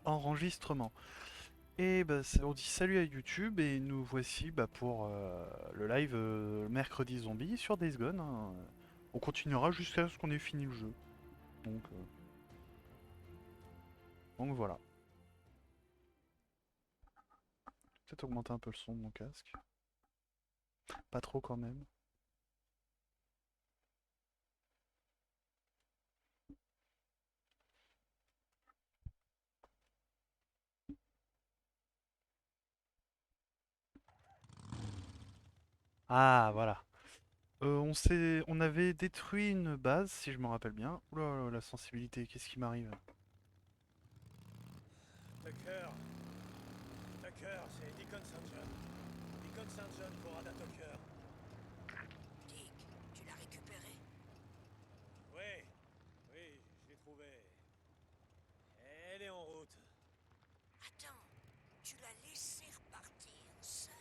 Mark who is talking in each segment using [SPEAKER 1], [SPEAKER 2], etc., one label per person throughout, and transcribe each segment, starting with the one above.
[SPEAKER 1] Enregistrement. Et bah, on dit salut à YouTube et nous voici pour le live mercredi zombie sur Days Gone, hein. On continuera jusqu'à ce qu'on ait fini le jeu. Donc, euh, donc voilà. Peut-être augmenter un peu le son de mon casque. Pas trop quand même. Ah voilà. On avait détruit une base, si je me rappelle bien. Oula, la sensibilité, qu'est-ce qui m'arrive?
[SPEAKER 2] Tucker, Tucker, c'est Deacon St. John. Deacon St. John pour Ada Tucker.
[SPEAKER 3] Dick, tu l'as récupéré?
[SPEAKER 2] Oui, oui, je l'ai trouvée. Elle est en route.
[SPEAKER 3] Attends, tu l'as laissé repartir seul?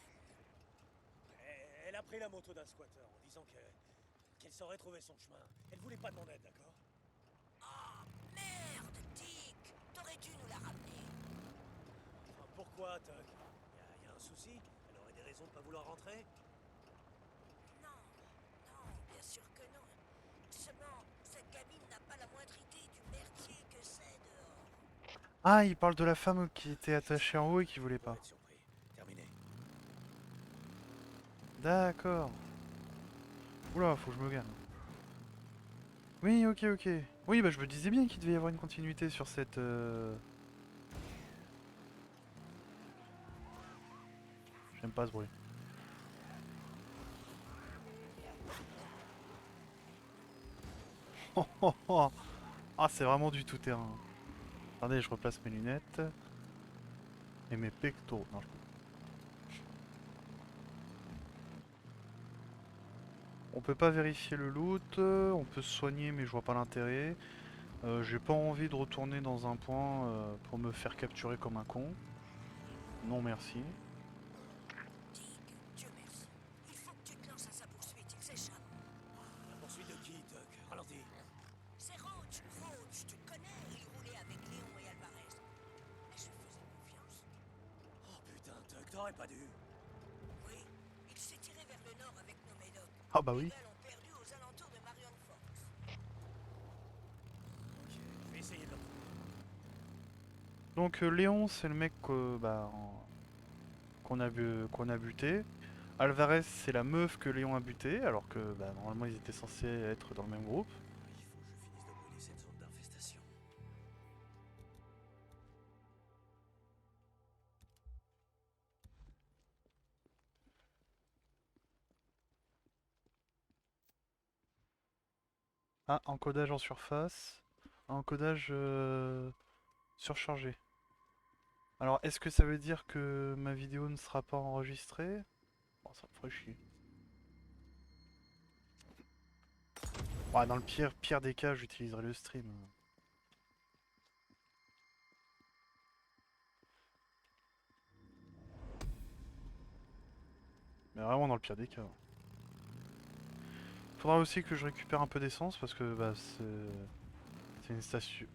[SPEAKER 2] Elle a pris la moto d'un squatter en disant qu'elle saurait trouver son chemin. Elle voulait pas de mon aide, d'accord?
[SPEAKER 3] Oh, merde, Dick! T'aurais dû nous la ramener.
[SPEAKER 2] Enfin, pourquoi, Tuck? Y a un souci? Elle aurait des raisons de pas vouloir rentrer?
[SPEAKER 3] Non, non, bien sûr que non. Seulement, cette gamine n'a pas la moindre idée du merdier que c'est dehors.
[SPEAKER 1] Ah, il parle de la femme qui était attachée en haut et qui voulait
[SPEAKER 2] Pour
[SPEAKER 1] pas.
[SPEAKER 2] être surpris. Terminé.
[SPEAKER 1] D'accord. Oula, faut que je me calme. Oui, ok, ok. Oui, bah je me disais bien qu'il devait y avoir une continuité sur cette... J'aime pas ce bruit. Oh, oh, oh. Ah, c'est vraiment du tout-terrain. Attendez, je replace mes lunettes. Et mes pectoraux. Non, on peut pas vérifier le loot. On peut se soigner, mais je vois pas l'intérêt. J'ai pas envie de retourner dans un point pour me faire capturer comme un con. Non, merci.
[SPEAKER 3] Dick, Dieu merci. Il faut que tu te lances à sa poursuite, il s'échappe.
[SPEAKER 2] La poursuite de qui, Tuck? Ralentis.
[SPEAKER 3] C'est Roach, Roach, tu le connais, il roulait avec Léon et Alvarez. Mais je lui faisais confiance.
[SPEAKER 2] Oh putain, Tuck, t'aurais pas dû.
[SPEAKER 3] Oui, il s'est tiré vers le nord avec nos médocs.
[SPEAKER 1] Ah bah
[SPEAKER 3] Les
[SPEAKER 1] oui.
[SPEAKER 3] gars l'ont perdu aux alentours de Marion Forks.
[SPEAKER 2] Ok, je vais essayer de le retrouver.
[SPEAKER 1] Donc Léon, c'est le mec qu'on a buté. Alvarez, c'est la meuf que Léon a buté, alors que normalement ils étaient censés être dans le même groupe.
[SPEAKER 2] Il faut que je finisse de brûler cette zone d'infestation.
[SPEAKER 1] Ah, encodage en surface. Encodage surchargé. Alors, est-ce que ça veut dire que ma vidéo ne sera pas enregistrée? Bon, ça me ferait chier. Ouais, dans le pire des cas, j'utiliserai le stream. Mais vraiment dans le pire des cas. Faudra aussi que je récupère un peu d'essence parce que c'est une station.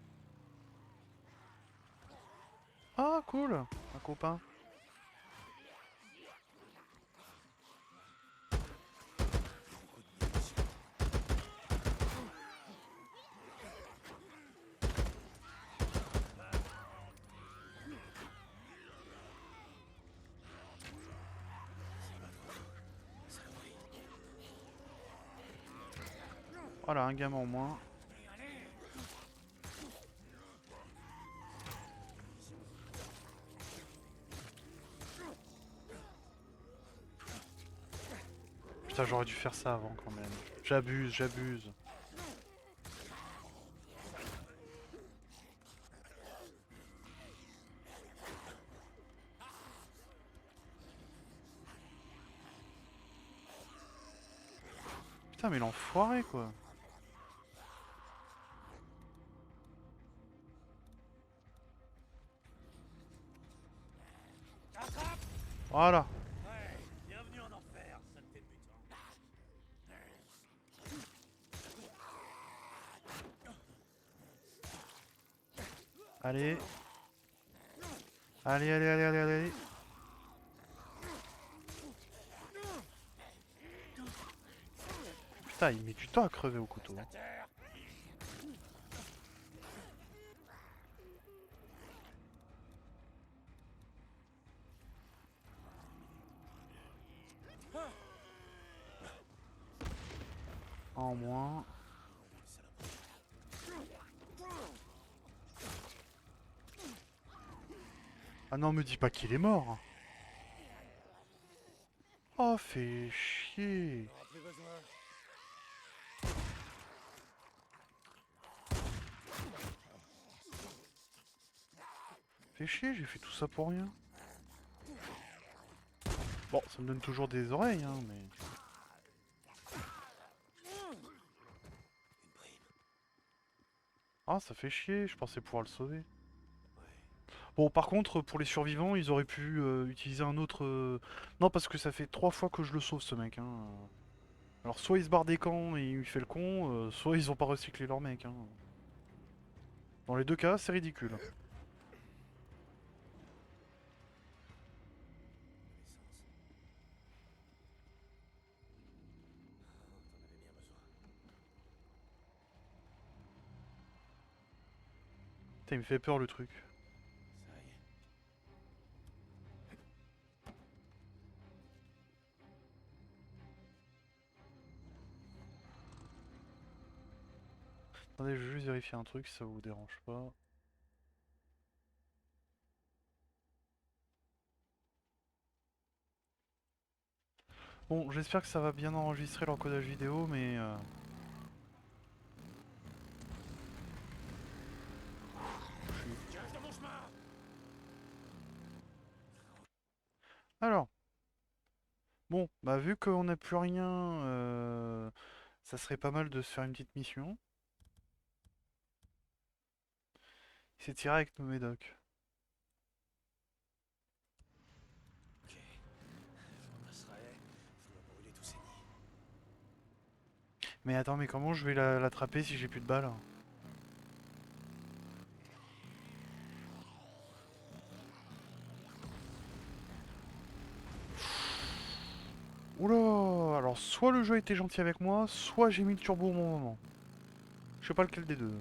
[SPEAKER 1] Ah, cool! Un copain.
[SPEAKER 2] Beaucoup de munitions. C'est pas trop. Saloperie.
[SPEAKER 1] Voilà, un gamin en moins. Putain, j'aurais dû faire ça avant quand même. J'abuse, j'abuse. Putain, mais l'enfoiré quoi.
[SPEAKER 2] Attrape!
[SPEAKER 1] Voilà.
[SPEAKER 2] Ouais, bienvenue en enfer, saleté de mutant.
[SPEAKER 1] Allez. Allez, allez, allez, allez, allez. Putain, il met du temps à crever au couteau.
[SPEAKER 2] À terre.
[SPEAKER 1] Un en moins. Ah non, me dis pas qu'il est mort. Oh, fais chier.
[SPEAKER 2] On aura plus besoin.
[SPEAKER 1] Fais chier, j'ai fait tout ça pour rien. Bon, ça me donne toujours des oreilles, hein, mais...
[SPEAKER 2] Une prime.
[SPEAKER 1] Ah, ça fait chier, je pensais pouvoir le sauver.
[SPEAKER 2] Ouais.
[SPEAKER 1] Bon, par contre, pour les survivants, ils auraient pu utiliser un autre... Non, parce que ça fait 3 fois que je le sauve, ce mec, hein. Alors, soit il se barre des camps et il fait le con, soit ils ont pas recyclé leur mec, hein. Dans les deux cas, c'est ridicule.
[SPEAKER 2] Essence. T'en avais bien besoin.
[SPEAKER 1] Putain, il me fait peur, le truc.
[SPEAKER 2] Ça y est.
[SPEAKER 1] Attendez, je vais juste vérifier un truc, si ça vous dérange pas. Bon, j'espère que ça va bien enregistrer l'encodage vidéo, mais...
[SPEAKER 2] Tu restes dans mon chemin.
[SPEAKER 1] Alors, bon, bah vu qu'on n'a plus rien, ça serait pas mal de se faire une petite mission. C'est tiré avec nos médocs.
[SPEAKER 2] Ok. Je repasserai. Je dois brûler tous ces nids.
[SPEAKER 1] Mais attends, mais comment je vais l'attraper si j'ai plus de balles? Oula! Alors, soit le jeu était gentil avec moi, soit j'ai mis le turbo au bon moment. Je sais pas lequel des deux.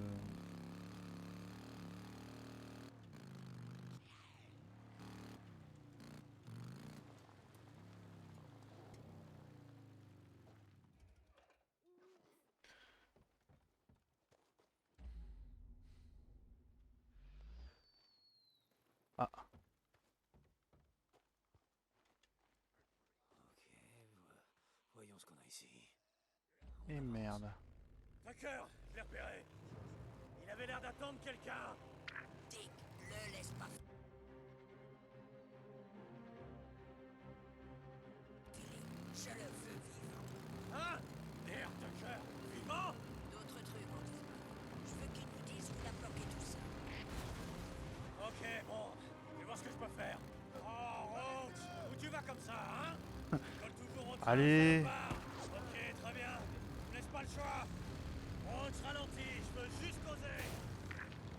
[SPEAKER 1] Ah,
[SPEAKER 2] Ok. Voyons ce qu'on a ici. On
[SPEAKER 1] et
[SPEAKER 2] avance.
[SPEAKER 1] merde.
[SPEAKER 2] Tucker, je l'ai repéré. Il avait l'air d'attendre quelqu'un.
[SPEAKER 3] Dick, le laisse pas filer. Je le veux vivant.
[SPEAKER 2] Hein? Merde, Tucker. Vivant?
[SPEAKER 3] D'autres trucs ont disparu. Je veux qu'il nous dise où il a bloqué tout ça.
[SPEAKER 2] Ok, bon. Je vais voir ce que je peux faire. Oh, Roach! Où tu vas comme ça, hein? Tu colles toujours au train,
[SPEAKER 1] Allez!
[SPEAKER 2] salopard. Ok, très bien. Je laisse pas le choix. Roach, ralentis. Je veux juste causer.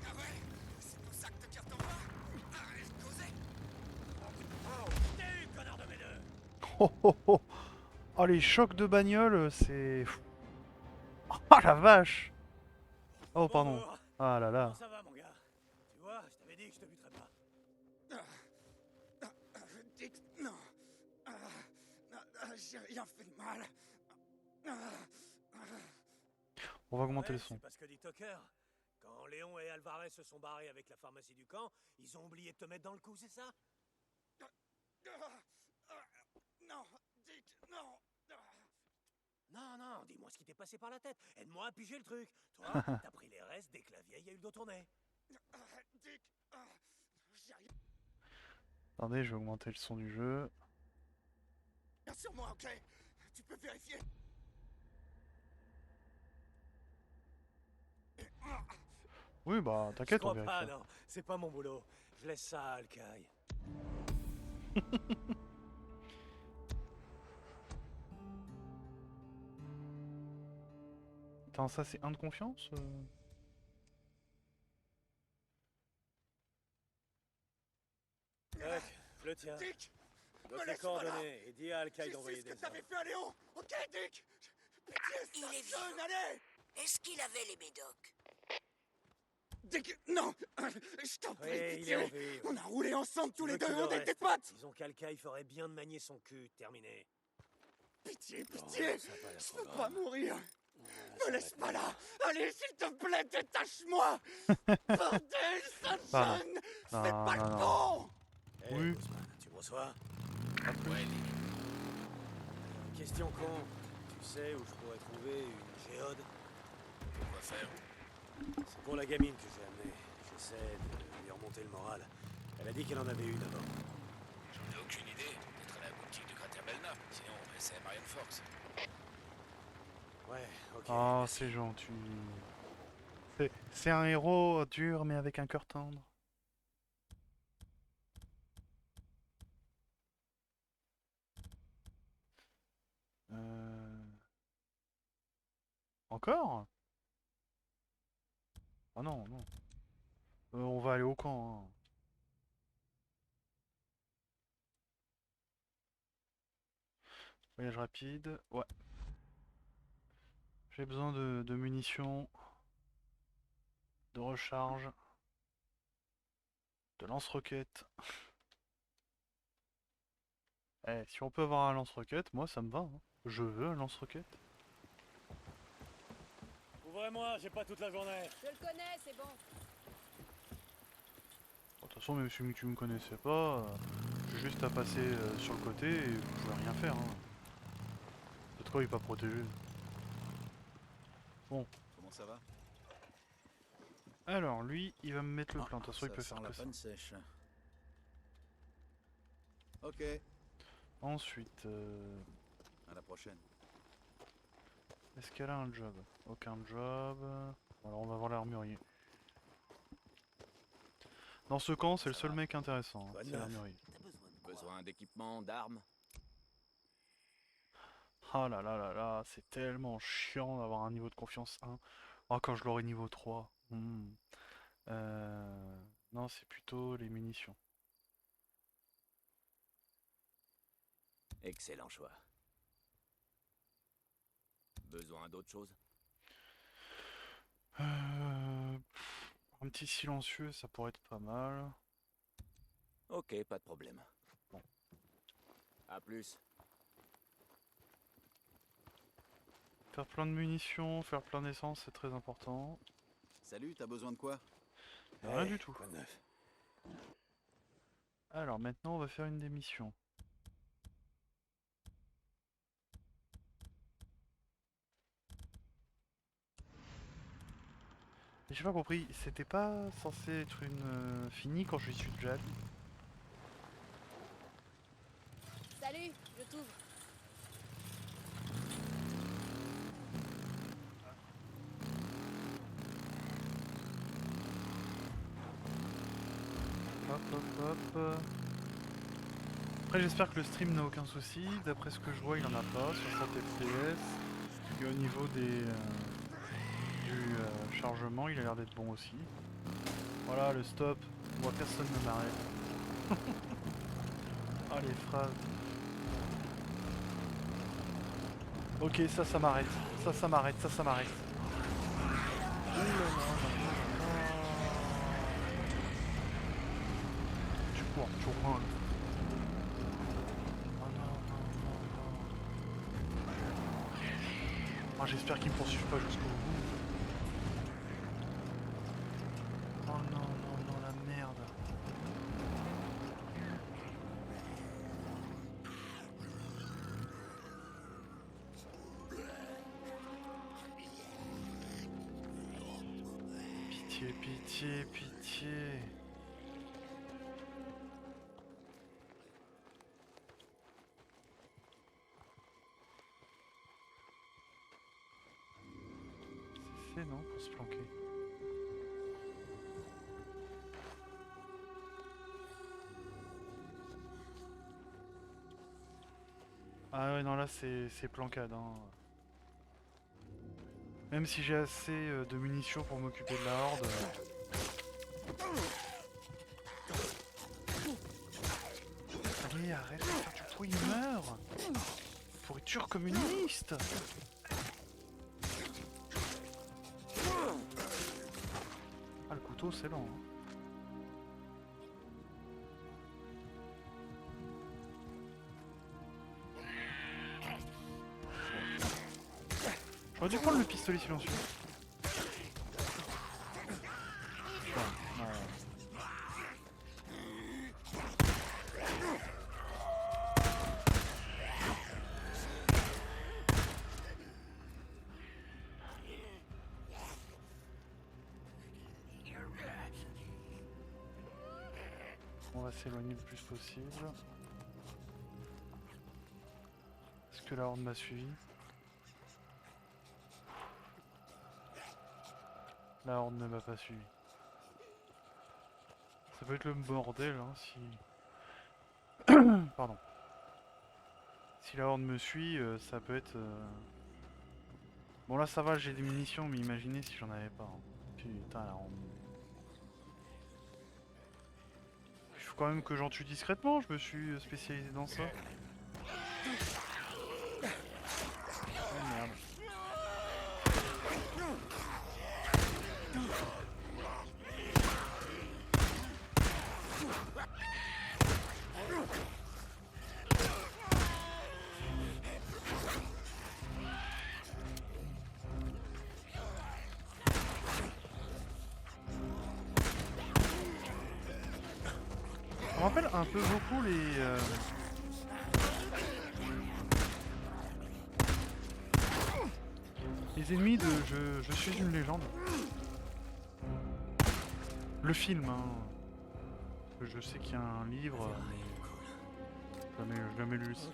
[SPEAKER 4] Ah ouais? C'est pour ça que Tucker t'en va? Arrête de causer!
[SPEAKER 2] Oh, t'es eu, connard de mes deux.
[SPEAKER 1] Oh, oh, oh. Oh, les chocs de bagnole, c'est... Oh la vache! Oh, pardon.
[SPEAKER 2] Bonjour.
[SPEAKER 1] Ah là
[SPEAKER 2] Comment
[SPEAKER 1] là.
[SPEAKER 2] ça va, mon gars? Tu vois, je t'avais dit que je te buterais pas.
[SPEAKER 4] Dick, non! J'ai rien fait de mal!
[SPEAKER 1] On va augmenter
[SPEAKER 2] Ouais,
[SPEAKER 1] le son.
[SPEAKER 2] c'est parce que dit Tucker. Quand Léon et Alvarez se sont barrés avec la pharmacie du camp, ils ont oublié de te mettre dans le coup, c'est ça?
[SPEAKER 4] Non! Dick, non!
[SPEAKER 2] Non, non, dis-moi ce qui t'est passé par la tête. Aide-moi à piger le truc. Toi, t'as pris les restes dès que la vieille a eu le dos tourné.
[SPEAKER 4] Dick, j'ai rien
[SPEAKER 1] Attendez, je vais augmenter le son du jeu.
[SPEAKER 4] sur moi, ok? Tu peux vérifier?
[SPEAKER 1] Oui, bah
[SPEAKER 2] Je
[SPEAKER 1] t'inquiète, on
[SPEAKER 2] crois pas,
[SPEAKER 1] vérifiera.
[SPEAKER 2] non. C'est pas mon boulot. Je laisse ça à Alcaï.
[SPEAKER 1] Attends, ça c'est un de confiance? ?
[SPEAKER 2] le tien.
[SPEAKER 4] Dick!
[SPEAKER 2] Donne
[SPEAKER 4] me
[SPEAKER 2] tes
[SPEAKER 4] laisse pas là.
[SPEAKER 2] coordonnées et dis à Al-Qaïda
[SPEAKER 4] J'ai su
[SPEAKER 2] d'envoyer
[SPEAKER 4] ce que
[SPEAKER 2] des
[SPEAKER 4] t'avais
[SPEAKER 2] hommes.
[SPEAKER 4] fait à Léon! Ok, Dick! Pitié,
[SPEAKER 3] Il est
[SPEAKER 4] sale jeune,
[SPEAKER 3] vivant.
[SPEAKER 4] allez!
[SPEAKER 3] Est-ce qu'il avait les médocs?
[SPEAKER 4] Dick, non! Je t'en prie,
[SPEAKER 2] Oui, il est
[SPEAKER 4] pitié!
[SPEAKER 2] en vie.
[SPEAKER 4] On a roulé ensemble tous
[SPEAKER 2] Tu
[SPEAKER 4] les
[SPEAKER 2] veux
[SPEAKER 4] deux,
[SPEAKER 2] qu'il
[SPEAKER 4] on
[SPEAKER 2] le
[SPEAKER 4] est des
[SPEAKER 2] reste.
[SPEAKER 4] potes!
[SPEAKER 2] Disons qu'Al-Qaïda ferait bien de manier son cul. Terminé.
[SPEAKER 4] Pitié,
[SPEAKER 2] Bon,
[SPEAKER 4] pitié!
[SPEAKER 2] ça a pas l'air
[SPEAKER 4] Je
[SPEAKER 2] trop
[SPEAKER 4] veux
[SPEAKER 2] grave.
[SPEAKER 4] pas mourir!
[SPEAKER 2] Ça
[SPEAKER 4] Me
[SPEAKER 2] va
[SPEAKER 4] laisse
[SPEAKER 2] être
[SPEAKER 4] pas
[SPEAKER 2] mieux.
[SPEAKER 4] là! Allez, s'il te plaît, détache-moi! Bordel, sale
[SPEAKER 1] Pardon.
[SPEAKER 4] jeune!
[SPEAKER 1] Non,
[SPEAKER 4] Fais pas
[SPEAKER 1] non,
[SPEAKER 4] le
[SPEAKER 1] non.
[SPEAKER 4] con!
[SPEAKER 2] Hey,
[SPEAKER 1] Oui.
[SPEAKER 2] Bossman, tu me reçois?
[SPEAKER 5] Ouais, Lee.
[SPEAKER 2] Question con. Tu sais où je pourrais trouver une géode?
[SPEAKER 5] Quoi faire?
[SPEAKER 2] C'est pour la gamine que j'ai amenée. J'essaie de lui remonter le moral. Elle a dit qu'elle en avait une avant.
[SPEAKER 5] J'en ai aucune idée. Peut-être à la boutique du cratère Belknap. Sinon, on va essayer à Marion Fox.
[SPEAKER 2] Ouais, ok.
[SPEAKER 1] Oh,
[SPEAKER 2] merci.
[SPEAKER 1] c'est gentil. C'est un héros dur, mais avec un cœur tendre. Encore? Ah non, non. On va aller au camp, hein. Voyage rapide. Ouais. J'ai besoin de munitions, de recharge, de lance-roquettes. Eh, si on peut avoir un lance-roquette, moi ça me va, hein. Je veux un lance-roquette.
[SPEAKER 2] Ouvrez-moi, j'ai pas toute la journée.
[SPEAKER 6] Je le connais, c'est bon.
[SPEAKER 1] De toute façon, même si tu me connaissais pas, j'ai juste à passer sur le côté et vous pouvez rien faire, hein. De quoi il est pas protégé. Bon.
[SPEAKER 7] Comment ça va?
[SPEAKER 1] Alors, lui, il va me mettre le
[SPEAKER 7] Ah,
[SPEAKER 1] plein. De toute façon, il peut
[SPEAKER 7] sent
[SPEAKER 1] faire
[SPEAKER 7] la
[SPEAKER 1] que ça.
[SPEAKER 7] panne sèche. Ok,
[SPEAKER 1] Ensuite,
[SPEAKER 7] à la prochaine.
[SPEAKER 1] est-ce qu'elle a un job? Aucun job. Alors, on va voir l'armurier. Dans ce camp, c'est le seul mec intéressant, hein,
[SPEAKER 2] Bonne
[SPEAKER 1] c'est
[SPEAKER 2] neuf.
[SPEAKER 1] l'armurier.
[SPEAKER 5] Besoin d'équipement, d'armes?
[SPEAKER 1] Ah là là là là, c'est tellement chiant d'avoir un niveau de confiance 1. Oh, quand je l'aurai niveau 3. Non, c'est plutôt les munitions.
[SPEAKER 5] Excellent choix. Besoin d'autre chose?
[SPEAKER 1] Un petit silencieux, ça pourrait être pas mal.
[SPEAKER 5] Ok, pas de problème.
[SPEAKER 1] Bon.
[SPEAKER 5] À plus.
[SPEAKER 1] Faire plein de munitions, faire plein d'essence, c'est très important.
[SPEAKER 7] Salut, t'as besoin de quoi?
[SPEAKER 1] Rien du tout.
[SPEAKER 2] Bonne neuf.
[SPEAKER 1] Alors maintenant, on va faire une des missions. J'ai pas compris, c'était pas censé être une finie quand je suis déjà allé?
[SPEAKER 6] Salut, je t'ouvre.
[SPEAKER 1] Hop hop hop. Après j'espère que le stream n'a aucun souci. D'après ce que je vois il en a pas, 60 fps. Et au niveau des du chargement il a l'air d'être bon aussi. Voilà le stop. Moi personne ne m'arrête. Ah les phrases. Ok ça m'arrête. Ça m'arrête, ça m'arrête. Ouh là là là là là. Tu cours loin. Oh non, non, non, non. Ah, j'espère qu'ils me poursuivent pas jusqu'au bout. Oh non, non, non, la merde. Pitié, pitié, pitié. C'est fait, non, pour se planquer. Ah ouais, non, là, c'est plancade, hein. Même si j'ai assez de munitions pour m'occuper de la horde. Allez, arrête de faire du bruit, meurs. Pourriture communiste. Ah, le couteau, c'est lent. Hein. J'aurais dû prendre le pistolet silencieux. Putain, non. On va s'éloigner le plus possible. Est-ce que la horde m'a suivi? La horde ne m'a pas suivi. Ça peut être le bordel hein, si... Pardon. Si la horde me suit, ça peut être... Bon là ça va, j'ai des munitions, mais imaginez si j'en avais pas. Hein. Putain, la horde... Il faut quand même que j'en tue discrètement, je me suis spécialisé dans ça. Oh merde. Ça me rappelle un peu beaucoup les ennemis de Je suis une légende. Le film, hein. Je sais qu'il y a un livre, mais jamais lu le film.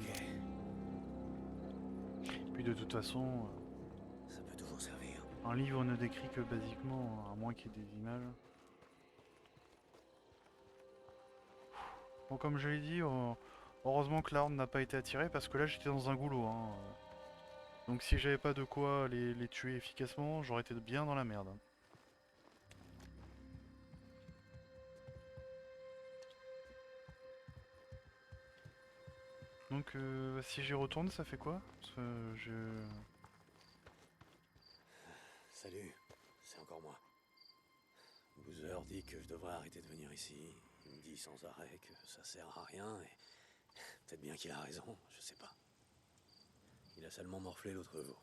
[SPEAKER 1] Puis de toute façon,
[SPEAKER 2] Ça peut toujours servir.
[SPEAKER 1] un livre ne décrit que basiquement, à moins qu'il y ait des images. Bon, comme je l'ai dit, heureusement que la horde n'a pas été attirée parce que là j'étais dans un goulot. Hein. Donc si j'avais pas de quoi les tuer efficacement, j'aurais été bien dans la merde. Donc si j'y retourne, ça fait quoi? Parce que
[SPEAKER 2] Salut, c'est encore moi. Boozer dit que je devrais arrêter de venir ici. Il me dit sans arrêt que ça sert à rien et... Peut-être bien qu'il a raison, je sais pas. Il a seulement morflé l'autre jour.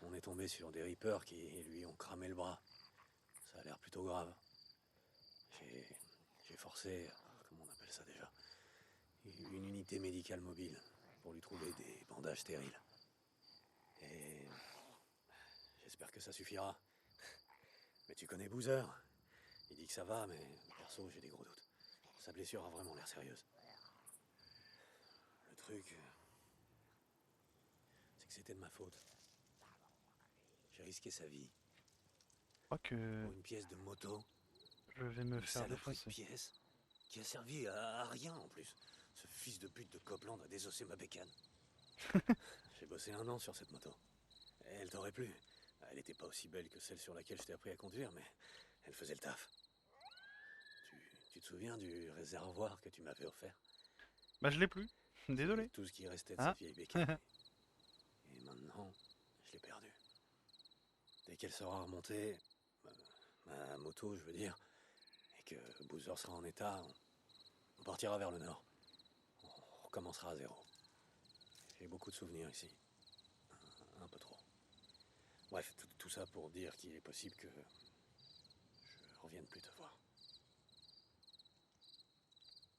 [SPEAKER 2] On est tombé sur des Reapers qui lui ont cramé le bras. Ça a l'air plutôt grave. J'ai forcé, comment on appelle ça déjà, une unité médicale mobile pour lui trouver des bandages stériles. Et j'espère que ça suffira. Mais tu connais Boozer. Il dit que ça va, mais perso, j'ai des gros doutes. Sa blessure a vraiment l'air sérieuse. Le truc, c'est que c'était de ma faute. J'ai risqué sa vie
[SPEAKER 1] crois que
[SPEAKER 2] pour une pièce de moto.
[SPEAKER 1] je vais me
[SPEAKER 2] Une
[SPEAKER 1] faire
[SPEAKER 2] saloperie de
[SPEAKER 1] défoncer.
[SPEAKER 2] pièce qui a servi à rien en plus. Ce fils de pute de Copeland a désossé ma bécane. J'ai bossé 1 an sur cette moto. Et elle t'aurait plu. Elle était pas aussi belle que celle sur laquelle je t'ai appris à conduire, mais elle faisait le taf. Tu te souviens du réservoir que tu m'avais offert?
[SPEAKER 1] Bah je l'ai plus, désolé.
[SPEAKER 2] C'était tout ce qui restait de
[SPEAKER 1] Ah.
[SPEAKER 2] cette vieille bécane. Et maintenant, je l'ai perdue. Dès qu'elle sera remontée, ma moto, je veux dire, et que Boozer sera en état, on partira vers le nord. On recommencera à zéro. J'ai beaucoup de souvenirs ici. Un peu trop. Bref, tout ça pour dire qu'il est possible que je revienne plus te voir.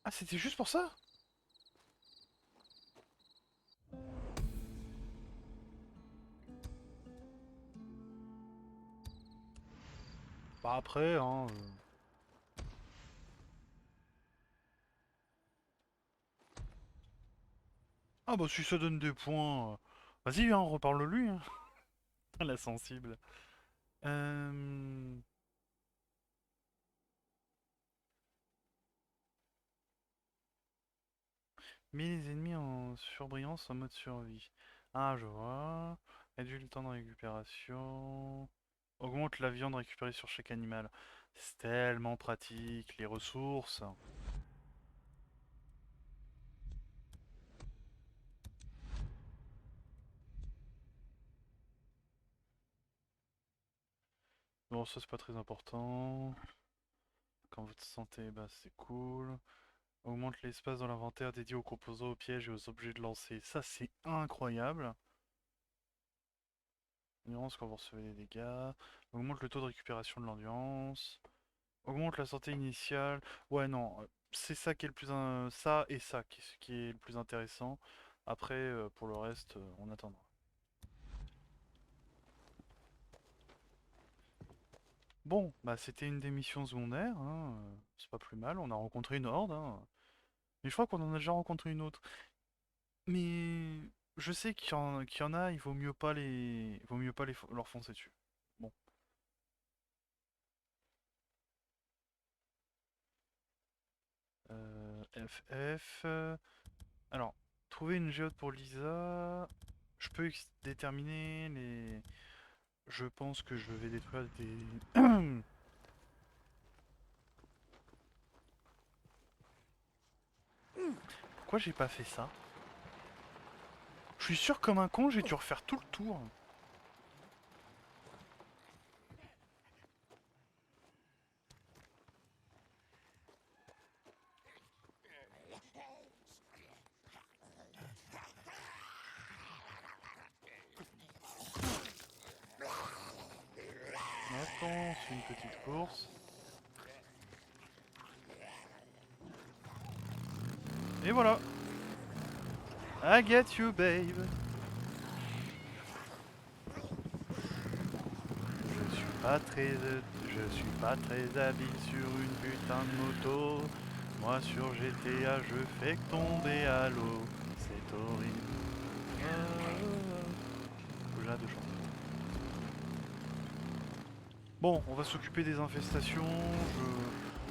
[SPEAKER 1] Ah c'était juste pour ça? Bah après, hein... Ah bah si ça donne des points... Vas-y, hein, reparle-lui. Hein. La sensible. Euh... Mets les ennemis en surbrillance en mode survie. Ah je vois. Réduit le temps de récupération. Augmente la viande récupérée sur chaque animal. C'est tellement pratique, les ressources. Bon, ça c'est pas très important. Quand votre santé, bah c'est cool. Augmente l'espace dans l'inventaire dédié aux composants, aux pièges et aux objets de lancer. Ça c'est incroyable. Endurance quand vous recevez des dégâts. Augmente le taux de récupération de l'endurance. Augmente la santé initiale. Ouais non, c'est ça qui est le plus ça et ça qui est le plus intéressant. Après pour le reste, on attendra. Bon, bah c'était une des missions secondaires, hein, c'est pas plus mal, on a rencontré une horde, hein. Mais je crois qu'on en a déjà rencontré une autre. Mais je sais qu'il y en a, il vaut mieux pas leur foncer dessus. Bon. FF. Alors, trouver une géode pour Lisa. Je peux déterminer les. Je pense que je vais détruire des. Pourquoi j'ai pas fait ça? Je suis sûr comme un con, j'ai dû refaire tout le tour. Attends, c'est une petite course. Et voilà. I get you, babe. Je suis pas très habile sur une putain de moto. Moi sur GTA, je fais que tomber à l'eau. C'est horrible. Faut que j'arrête de chanter. Bon, on va s'occuper des infestations.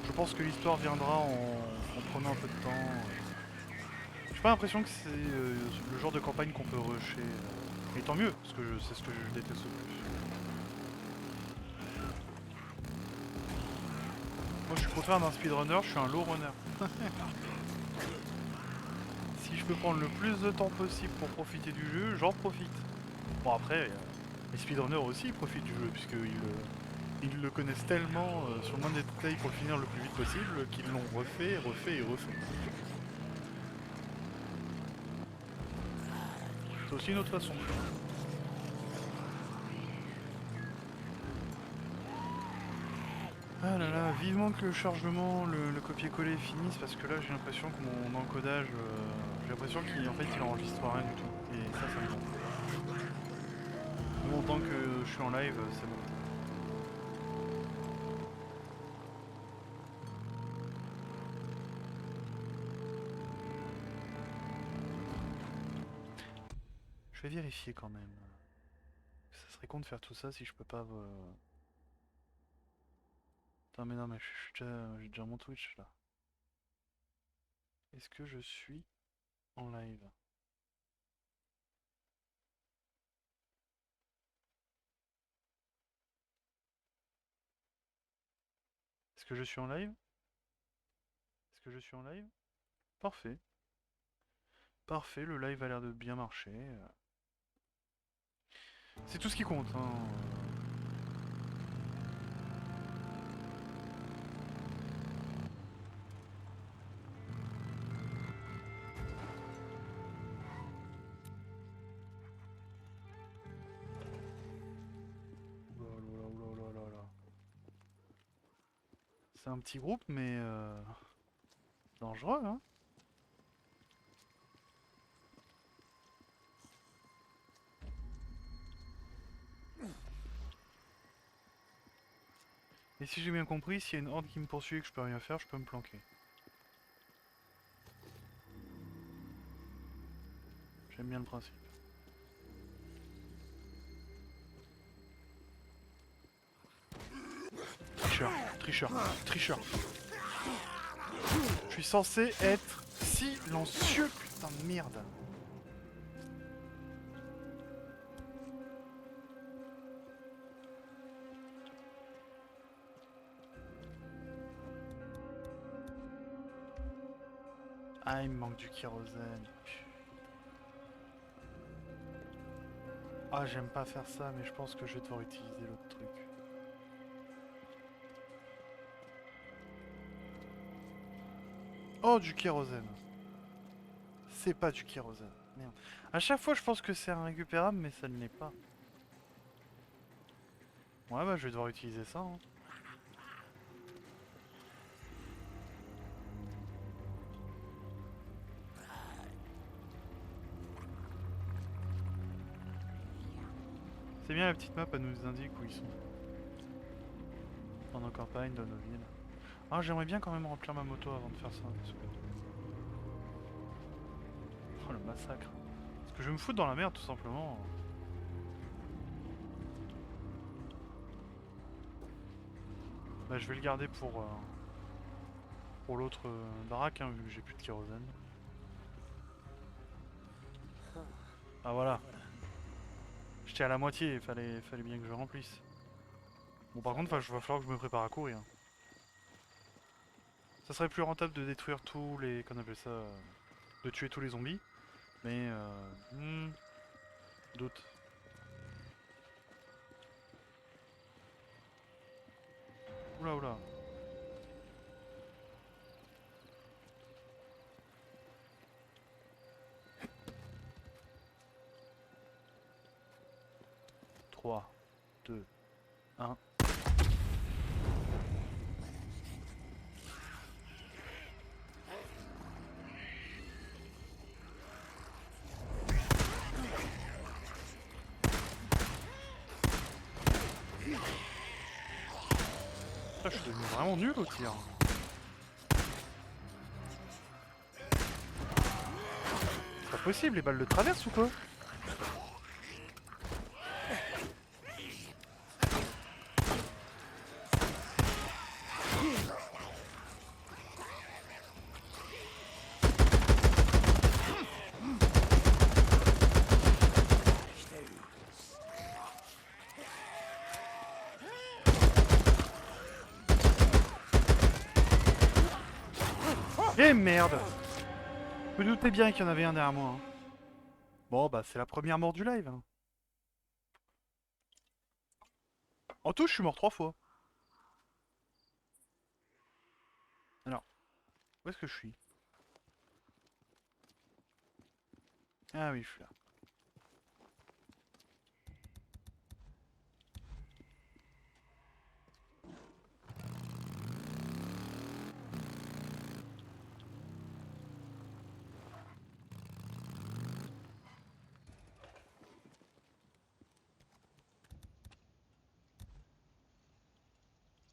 [SPEAKER 1] Je pense que l'histoire viendra en prenant un peu de temps. J'ai pas l'impression que c'est le genre de campagne qu'on peut rusher. Et tant mieux, parce que c'est ce que je déteste le plus. Moi je suis le contraire d'un speedrunner, je suis un low runner. Si je peux prendre le plus de temps possible pour profiter du jeu, j'en profite. Bon après, les speedrunners aussi profitent du jeu, puisqu'ils le connaissent tellement sur le moindre détail pour le finir le plus vite possible qu'ils l'ont refait, refait et refait. C'est aussi une autre façon de faire. Ah là là, vivement que le chargement, le copier-coller finisse parce que là j'ai l'impression que mon encodage, j'ai l'impression qu'il en fait il enregistre rien du tout. Et ça me gonfle. Bon, tant que je suis en live, c'est bon. Je vais vérifier quand même. Ça serait con de faire tout ça si je peux pas... Putain mais non mais j'ai déjà mon Twitch là. Est-ce que je suis en live? Est-ce que je suis en live? Est-ce que je suis en live? Parfait. Parfait, le live a l'air de bien marcher. C'est tout ce qui compte, hein. Oula. C'est un petit groupe, mais dangereux, hein. Et si j'ai bien compris, s'il y a une horde qui me poursuit et que je peux rien faire, je peux me planquer. J'aime bien le principe. Tricheur. Je suis censé être silencieux, putain de merde. Ah, il me manque du kérosène. Ah, j'aime pas faire ça, mais je pense que je vais devoir utiliser l'autre truc. Oh, du kérosène. C'est pas du kérosène. Merde. À chaque fois, je pense que c'est un récupérable, mais ça ne l'est pas. Ouais, bah, je vais devoir utiliser ça. Hein. C'est bien, la petite map, elle nous indique où ils sont. En campagne, dans nos villes. Ah, j'aimerais bien quand même remplir ma moto avant de faire ça. Oh, le massacre. Parce que je vais me foutre dans la merde, tout simplement. Bah, je vais le garder pour l'autre baraque, hein, vu que j'ai plus de kérosène. Ah, voilà. J'étais à la moitié, fallait bien que je remplisse. Bon, par contre, va falloir que je me prépare à courir. Ça serait plus rentable de détruire tous les... qu'on appelle ça... de tuer tous les zombies. Mais... doute. Oula, oula. Trois, 2, 1. Je suis devenu vraiment nul au tir. C'est pas possible, les balles de traverse ou quoi? Eh merde! Je me doutais bien qu'il y en avait un derrière moi. Hein. Bon bah c'est la première mort du live. Hein. En tout je suis mort 3 fois. Alors, où est-ce que je suis? Ah oui je suis là.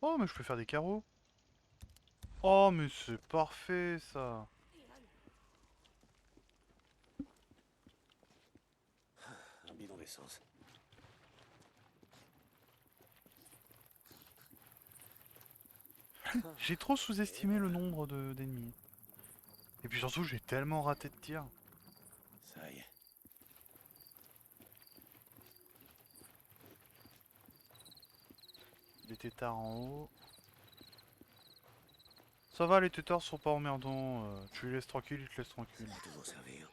[SPEAKER 1] Oh mais je peux faire des carreaux. Oh mais c'est parfait ça.
[SPEAKER 2] Un bidon d'essence.
[SPEAKER 1] J'ai trop sous-estimé le nombre d'ennemis. Et puis surtout j'ai tellement raté de tir.
[SPEAKER 2] Ça y est.
[SPEAKER 1] Les têtards en haut. Ça va, les têtards sont pas emmerdants. Tu les laisses tranquilles, ils te laissent tranquille.
[SPEAKER 2] Ça va toujours servir.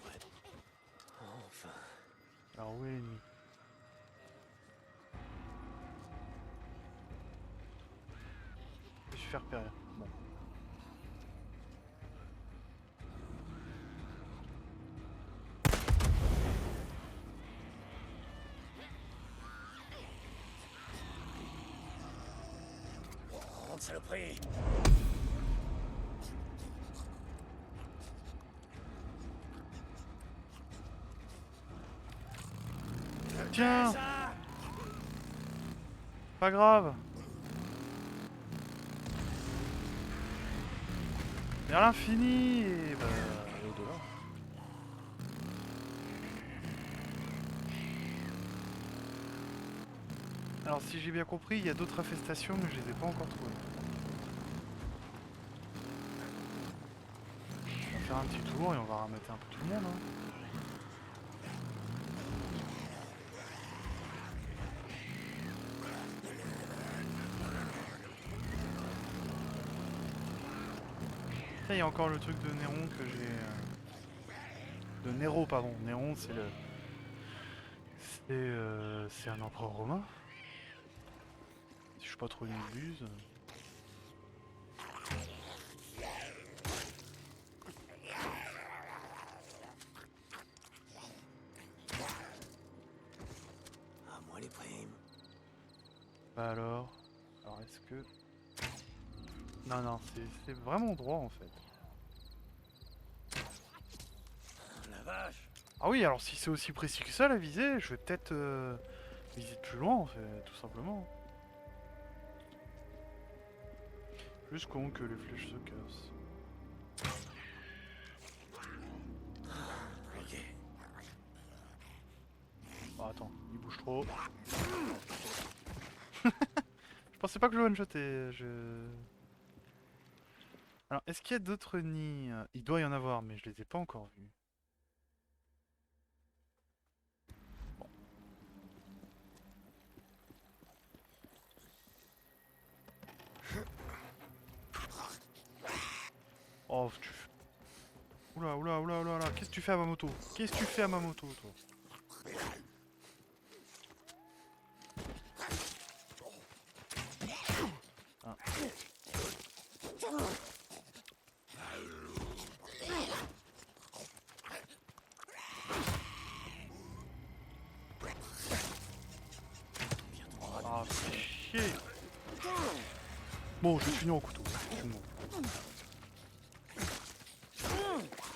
[SPEAKER 2] Ouais. Enfin.
[SPEAKER 1] Alors où est l'ennemi? Je me suis fait repérer. Bon.
[SPEAKER 2] Oh, saloperie!
[SPEAKER 1] Tiens! Pas grave! Vers l'infini et bah, et au-delà. Alors si j'ai bien compris, il y a d'autres infestations mais je les ai pas encore trouvées. On va faire un petit tour et on va ramasser un peu tout le monde. Hein. Il y a encore le truc de Néron que j'ai De Néro, pardon. Néron, c'est le... C'est un empereur romain. Si je suis pas trop une buse.
[SPEAKER 2] À moi les primes.
[SPEAKER 1] Bah alors... Alors est-ce que... Non, non, c'est vraiment droit en fait.
[SPEAKER 2] La vache.
[SPEAKER 1] Ah oui, alors si c'est aussi précis que ça la visée, je vais peut-être viser de plus loin en fait, tout simplement. Juste con que les flèches se cassent.
[SPEAKER 2] Ok.
[SPEAKER 1] Oh, attends, il bouge trop. Je pensais pas que je le one-shotais, Alors, est-ce qu'il y a d'autres nids? Il doit y en avoir, mais je les ai pas encore vus. Bon. Oh, tu... Oula, oula, oula, oula, oula, qu'est-ce que tu fais à ma moto? Qu'est-ce que tu fais à ma moto, toi? Ah. Ah, fais chier! Bon, je vais finir au couteau. C'est bon.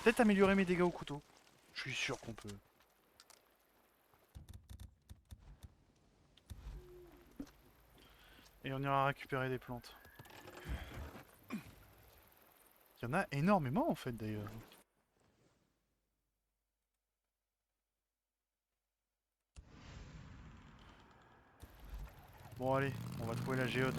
[SPEAKER 1] Peut-être améliorer mes dégâts au couteau. Je suis sûr qu'on peut. Et on ira récupérer des plantes. Il y en a énormément en fait d'ailleurs. Bon allez, on va trouver la géode.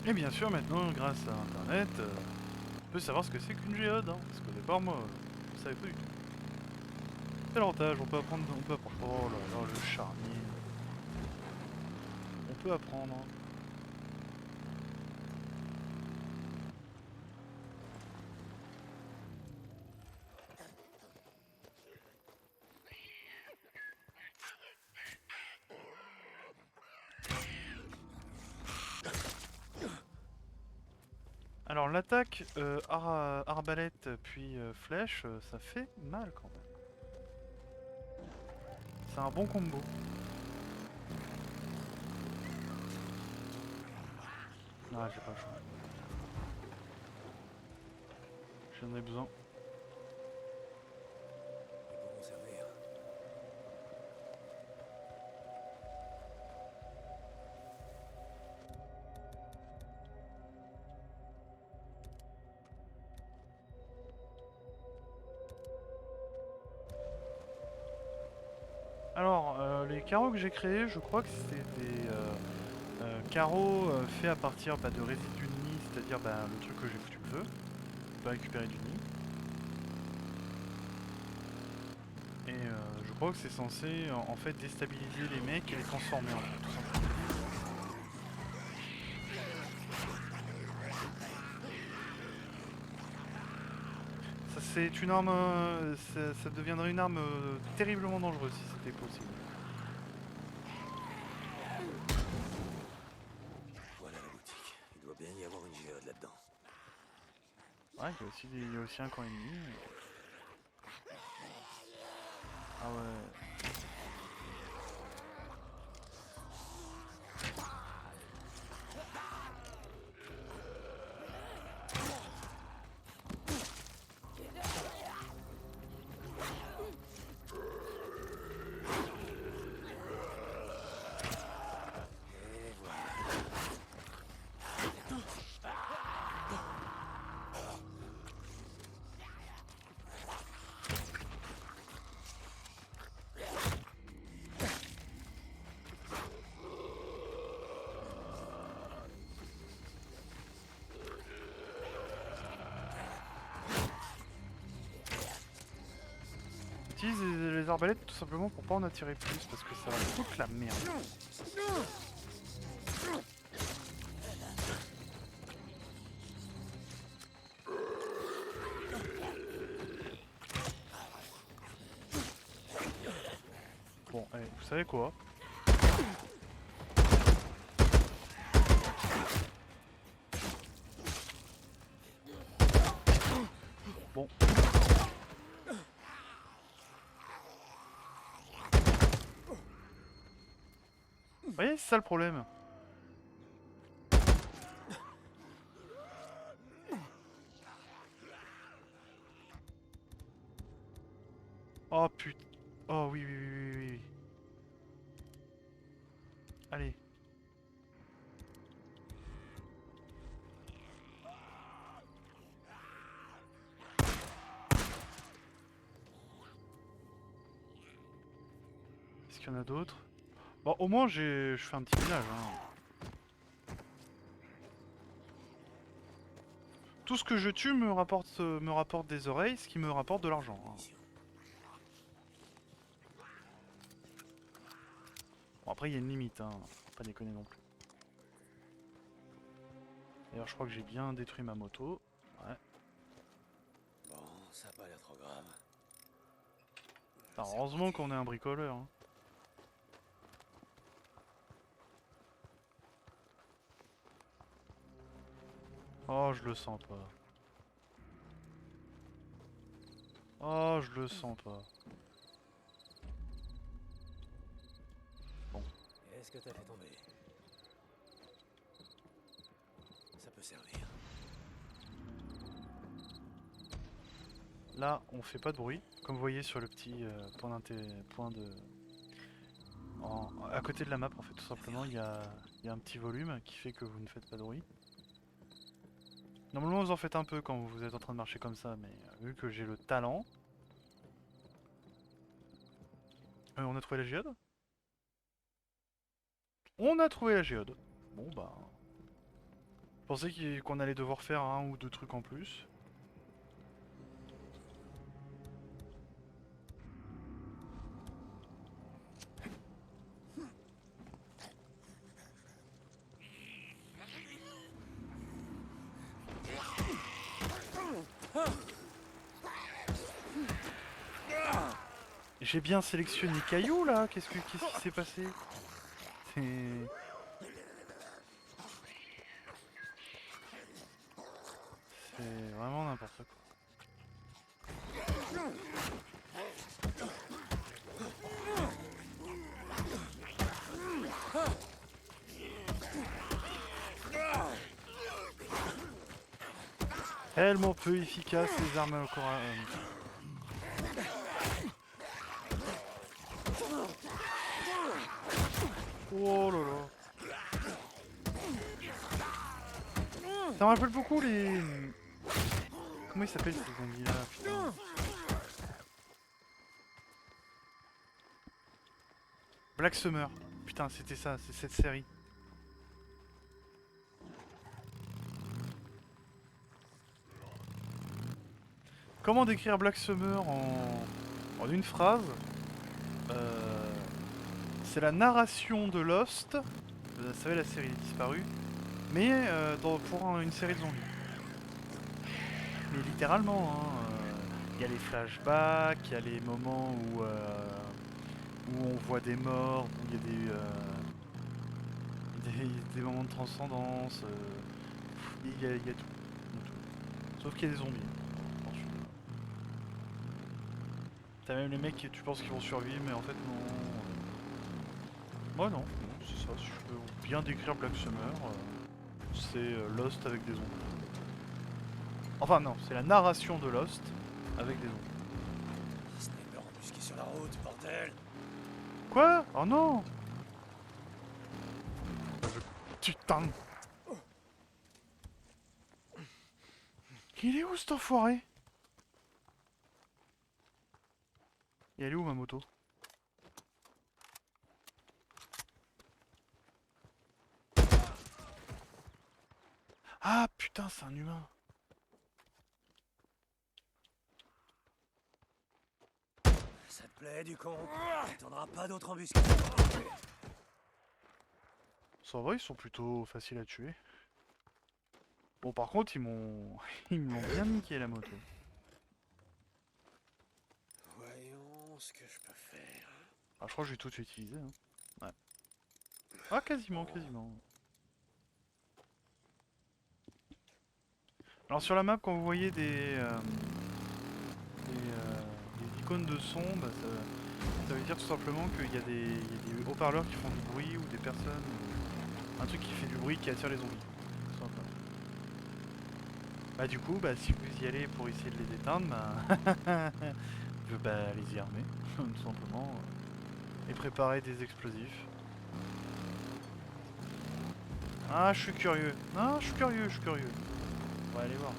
[SPEAKER 1] Et bien sûr maintenant grâce à internet, on peut savoir ce que c'est qu'une géode. Hein, parce qu'au départ moi, je savais pas du tout. C'est l'avantage, on peut apprendre, Oh là là, le charnier. On peut apprendre. Hein. Alors l'attaque arbalète puis flèche, ça fait mal quand même. C'est un bon combo. Non, j'ai pas le choix. J'en ai besoin.
[SPEAKER 2] Ils pourront servir.
[SPEAKER 1] Alors, les carreaux que j'ai créés, je crois que c'est des carreaux faits à partir de résidus de nid, c'est-à-dire le truc que j'ai foutu le feu. On peut récupérer du nid. Et je crois que c'est censé en fait déstabiliser les mecs et les transformer en fait, tout simplement. Ça c'est une arme, ça deviendrait une arme terriblement dangereuse si c'était possible.
[SPEAKER 2] Voilà la boutique. Il doit bien y avoir une géode là-dedans.
[SPEAKER 1] Ouais, il y a aussi un camp ennemi. Ah ouais.
[SPEAKER 2] Et voilà.
[SPEAKER 1] J'utilise les arbalètes tout simplement pour pas en attirer plus parce que ça va foutre la merde. Vous savez quoi? Bon. Vous voyez, c'est ça le problème. Oh putain. Oh oui, oui, oui, oui, oui. Allez. Est-ce qu'il y en a d'autres? Bon, au moins, je fais un petit village. Hein. Tout ce que je tue me rapporte des oreilles, ce qui me rapporte de l'argent. Hein. Bon, après, il y a une limite, hein. Faut pas déconner non plus. D'ailleurs, je crois que j'ai bien détruit ma moto. Ouais.
[SPEAKER 2] Bon, ça a pas l'air trop grave.
[SPEAKER 1] Alors, heureusement qu'on est un bricoleur. Hein. Oh, je le sens pas. Oh, je le sens pas. Bon.
[SPEAKER 2] Qu'est-ce que t'as fait tomber? Ça peut servir.
[SPEAKER 1] Là, on fait pas de bruit. Comme vous voyez sur le petit point de... à côté de la map, en fait, tout simplement, il y a un petit volume qui fait que vous ne faites pas de bruit. Normalement, vous en faites un peu quand vous êtes en train de marcher comme ça, mais vu que j'ai le talent... on a trouvé la géode? On a trouvé la géode. Bon, bah... Je pensais qu'on allait devoir faire un ou deux trucs en plus. J'ai bien sélectionné caillou là. Qu'est-ce qui s'est passé? C'est... C'est vraiment n'importe quoi. Tellement peu efficace les armes au corps à... Oh là là. Ça me rappelle beaucoup les... Comment ils s'appellent ces zombies là, putain. Black Summer. Putain, c'était ça, c'est cette série. Comment décrire Black Summer en une phrase? C'est la narration de Lost. Vous savez, la série des disparus. Mais pour une série de zombies. Mais littéralement, hein. Il y a les flashbacks, il y a les moments où on voit des morts, où il y a des moments de transcendance. Il y a tout. Il y a tout. Sauf qu'il y a des zombies. Attention. T'as même les mecs qui tu penses qu'ils vont survivre, mais en fait non. Moi non, c'est ça. Si je peux bien décrire Black Summer, c'est Lost avec des zombies. Enfin non, c'est la narration de Lost avec des zombies.
[SPEAKER 2] Sniper embusqué sur la route, bordel!
[SPEAKER 1] Quoi? Oh non! Putain! Il est où cet enfoiré? Et elle est où ma moto? Ah putain, c'est un humain!
[SPEAKER 2] Ça te plaît, du con? T'en auras pas d'autres embuscades.
[SPEAKER 1] Ça va, ils sont plutôt faciles à tuer. Bon, par contre, ils m'ont bien niqué la moto.
[SPEAKER 2] Voyons ce que je peux faire.
[SPEAKER 1] Ah, je crois que j'ai tout utilisé. Hein. Ouais. Ah, quasiment, quasiment. Alors sur la map, quand vous voyez des icônes de son, bah, ça veut dire tout simplement qu'il y a des haut-parleurs qui font du bruit ou des personnes, ou un truc qui fait du bruit qui attire les zombies. Tout simplement. Bah du coup, bah si vous y allez pour essayer de les éteindre, bah allez-y armés, tout simplement. Et préparer des explosifs. Ah, je suis curieux. Non, je suis curieux, je suis curieux. On va aller voir.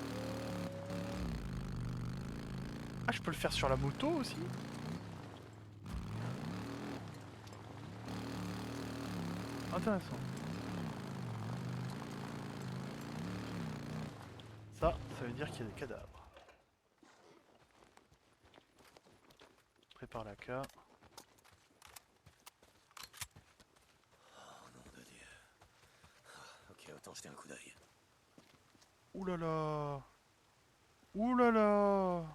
[SPEAKER 1] Ah, je peux le faire sur la moto aussi? Intéressant. Ça veut dire qu'il y a des cadavres. Prépare la K.
[SPEAKER 2] Oh nom de Dieu. Ok, autant jeter un coup d'œil.
[SPEAKER 1] Ouh là là. Ouh là là.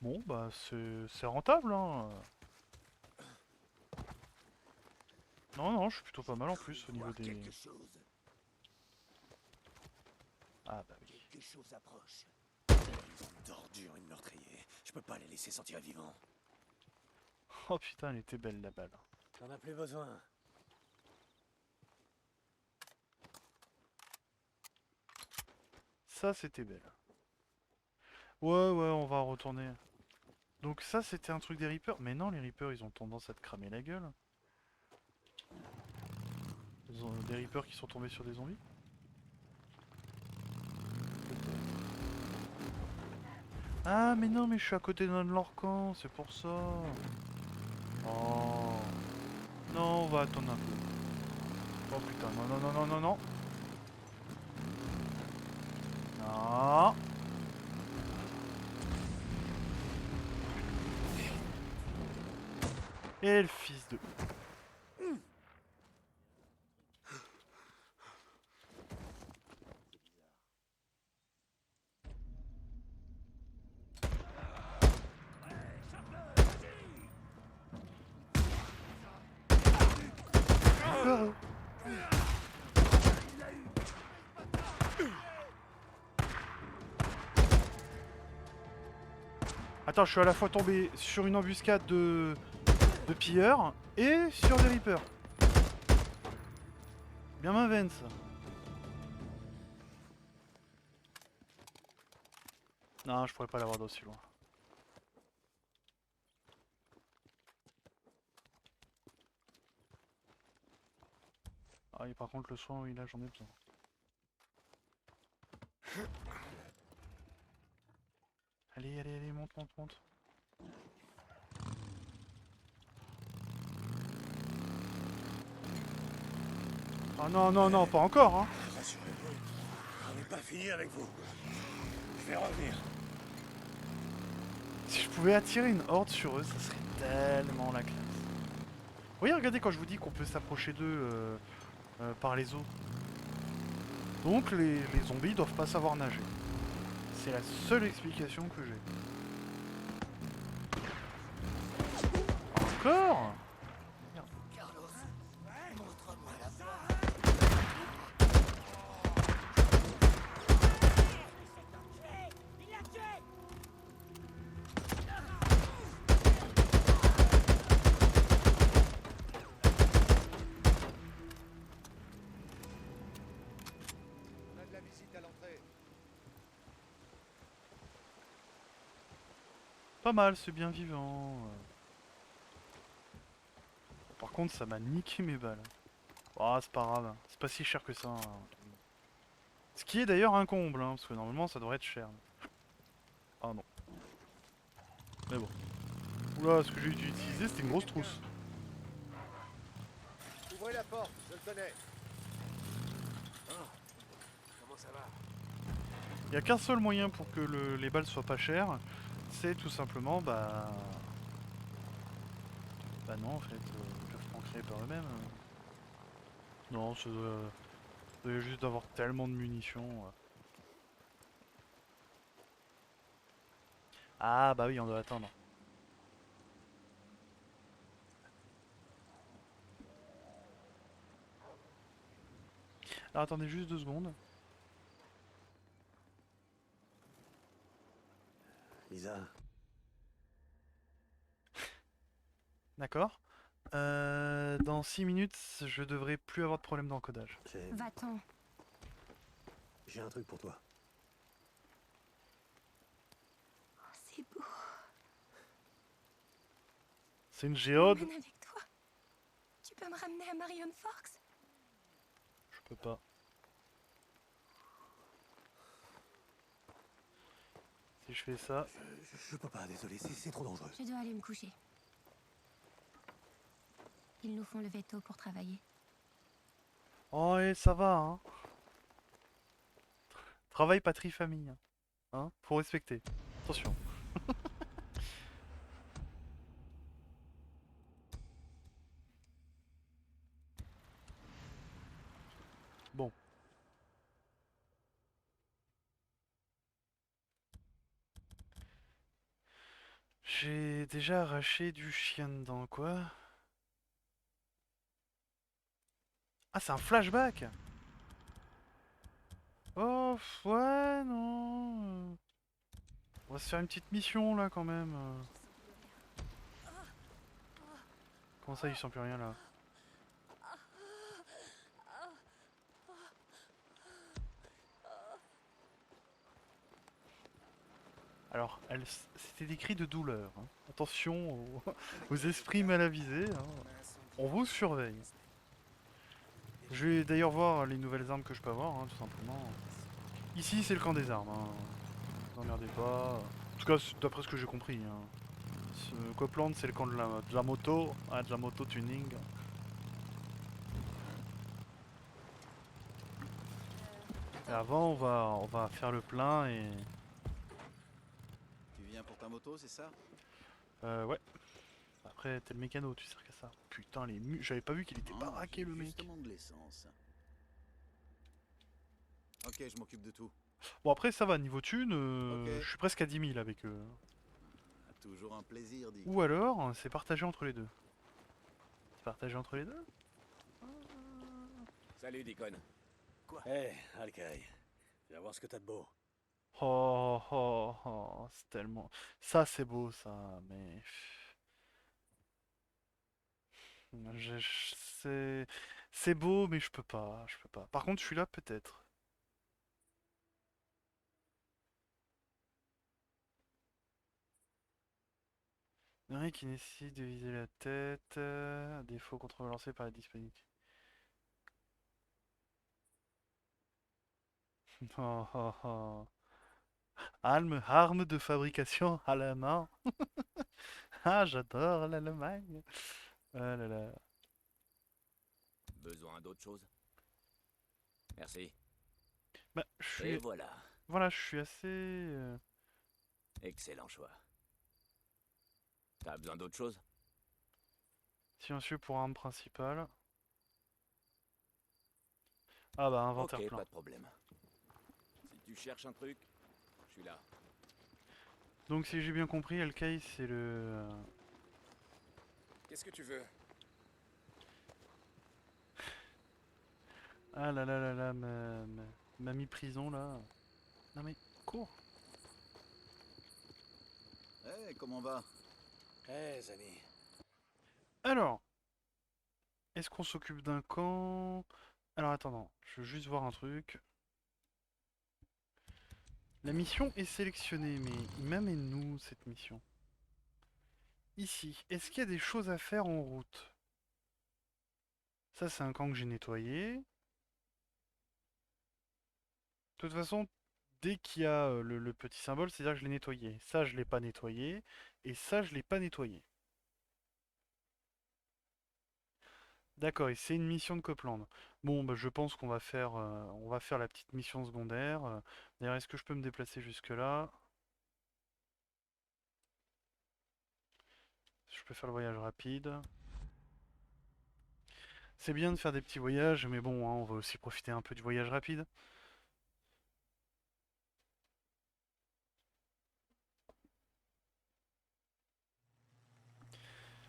[SPEAKER 1] Bon, bah c'est rentable, hein. Non, non, je suis plutôt pas mal en plus au niveau des...
[SPEAKER 4] Quelque chose.
[SPEAKER 1] Ah bah oui.
[SPEAKER 4] Quelque chose approche.
[SPEAKER 2] Bande d'ordures et de meurtriers. Je peux pas les laisser sortir vivants.
[SPEAKER 1] Oh putain, elle était belle la balle.
[SPEAKER 2] T'en as plus besoin.
[SPEAKER 1] Ça, c'était belle. Ouais, ouais, on va retourner. Donc ça, c'était un truc des Reapers. Mais non, les Reapers, ils ont tendance à te cramer la gueule. Ils ont des Reapers qui sont tombés sur des zombies. Ah, mais non, mais je suis à côté d'un de leurs camps, c'est pour ça. Oh. Non, on va attendre un peu. Oh putain, non, non, non, non, non, non. Non. Et le fils de... Attends, je suis à la fois tombé sur une embuscade de pilleurs et sur des Reapers. Bien ma veine ça. Non, je pourrais pas l'avoir d'aussi loin. Ah, et par contre, le soin, oui, là, j'en ai besoin. Allez, allez, allez, monte, monte, monte. Ah non, non, non, pas encore, hein.
[SPEAKER 2] Rassurez-vous, on n'est pas fini avec vous. Je vais revenir.
[SPEAKER 1] Si je pouvais attirer une horde sur eux, ça serait tellement la classe. Oui, regardez quand je vous dis qu'on peut s'approcher d'eux par les eaux. Donc les zombies doivent pas savoir nager. C'est la seule explication que j'ai. Encore?
[SPEAKER 3] Carlos, montre-moi la voie. Il l'a tué.
[SPEAKER 4] On a de la visite à l'entrée.
[SPEAKER 1] Pas mal, c'est bien vivant. Par contre, ça m'a niqué mes balles. Ah, c'est pas grave, c'est pas si cher que ça. Hein. Ce qui est d'ailleurs un comble, hein, parce que normalement ça devrait être cher. Ah non. Mais bon. Oula, ce que j'ai dû utiliser, c'était une grosse trousse.
[SPEAKER 4] Ouvrez la porte, je le connais.
[SPEAKER 2] Comment ça va?
[SPEAKER 1] Il n'y a qu'un seul moyen pour que les balles soient pas chères, c'est tout simplement, bah non, en fait, ils peuvent pas en créer par eux-mêmes. Non, ça doit juste d'avoir tellement de munitions. Ah bah oui, on doit attendre. Alors attendez juste 2 secondes.
[SPEAKER 2] Lisa,
[SPEAKER 1] D'accord. Dans 6 minutes, je devrais plus avoir de problème d'encodage.
[SPEAKER 6] Va-t'en.
[SPEAKER 2] j'ai un truc pour toi.
[SPEAKER 6] C'est beau.
[SPEAKER 1] C'est une géode?
[SPEAKER 6] M'emmène avec toi. Tu peux me ramener à Marion Forks?
[SPEAKER 1] Je peux pas. Si je fais ça...
[SPEAKER 2] Je peux pas, désolé, c'est trop dangereux.
[SPEAKER 6] Je dois aller me coucher. Ils nous font lever tôt pour travailler.
[SPEAKER 1] Oh et ça va, hein. Travail, patrie, famille. Hein, faut respecter. Attention. Bon. J'ai déjà arraché du chien dedans, quoi. Ah, c'est un flashback! Oh, ouais, non. On va se faire une petite mission, là, quand même. Comment ça, il sent plus rien, là? Alors, c'était des cris de douleur, hein. Attention aux esprits mal avisés, hein. On vous surveille. Je vais d'ailleurs voir les nouvelles armes que je peux avoir, hein, tout simplement. Ici, c'est le camp des armes, hein. Vous emmerdez pas. En tout cas, d'après ce que j'ai compris, hein. Copland, c'est le camp de la moto, ah, de la moto tuning. Et avant, on va faire le plein et...
[SPEAKER 7] Tu viens pour ta moto, c'est ça?
[SPEAKER 1] Ouais. Après, t'es le mécano, tu sais qu'à ça. Putain, j'avais pas vu qu'il était
[SPEAKER 7] Ah,
[SPEAKER 1] baraqué,
[SPEAKER 7] j'ai
[SPEAKER 1] le mec.
[SPEAKER 7] justement de l'essence. Ok, je m'occupe de tout.
[SPEAKER 1] Bon, après, ça va, niveau thune,
[SPEAKER 7] Ok.
[SPEAKER 1] je suis presque à 10 000 avec eux.
[SPEAKER 7] Toujours un plaisir, Dick.
[SPEAKER 1] Ou alors, c'est partagé entre les deux. C'est partagé entre les deux?
[SPEAKER 5] Salut, Deacon.
[SPEAKER 2] Hé, Alkai, viens voir ce que t'as de beau.
[SPEAKER 1] Oh, oh, oh, c'est tellement... Ça, c'est beau, ça, mais... C'est... C'est beau, mais je peux pas, je peux pas. Par contre, je suis là, peut-être. Rien qui nécessite de viser la tête. Défaut contrebalancé par la disponibilité. Oh, oh, oh. Arme de fabrication à la main. Ah, j'adore l'Allemagne. Ah là là.
[SPEAKER 5] Besoin d'autre chose? Merci.
[SPEAKER 1] Bah, je
[SPEAKER 5] Et
[SPEAKER 1] suis...
[SPEAKER 5] voilà.
[SPEAKER 1] Voilà, je suis assez...
[SPEAKER 5] Excellent choix. T'as besoin d'autre chose?
[SPEAKER 1] silencieux pour arme principale. Ah bah, inventaire
[SPEAKER 5] Ok,
[SPEAKER 1] plein.
[SPEAKER 5] pas de problème. Si tu cherches un truc, je suis là.
[SPEAKER 1] Donc si j'ai bien compris, Alkai c'est le...
[SPEAKER 5] Qu'est-ce que tu veux?
[SPEAKER 1] Ah là là là là, ma mi-prison là. Non mais, cours.
[SPEAKER 7] Hé, comment va?
[SPEAKER 2] Hé, Zani.
[SPEAKER 1] Alors, est-ce qu'on s'occupe d'un camp? Alors attends, je veux juste voir un truc. La mission est sélectionnée, mais il m'amène nous cette mission? Ici, est-ce qu'il y a des choses à faire en route? Ça c'est un camp que j'ai nettoyé. De toute façon, dès qu'il y a le petit symbole, c'est-à-dire que je l'ai nettoyé. Ça, je l'ai pas nettoyé. Et ça, je l'ai pas nettoyé. D'accord, et c'est une mission de Copland. Bon, bah, je pense qu'on va faire la petite mission secondaire. D'ailleurs, est-ce que je peux me déplacer jusque-là? Je peux faire le voyage rapide. C'est bien de faire des petits voyages, mais bon, hein, on va aussi profiter un peu du voyage rapide.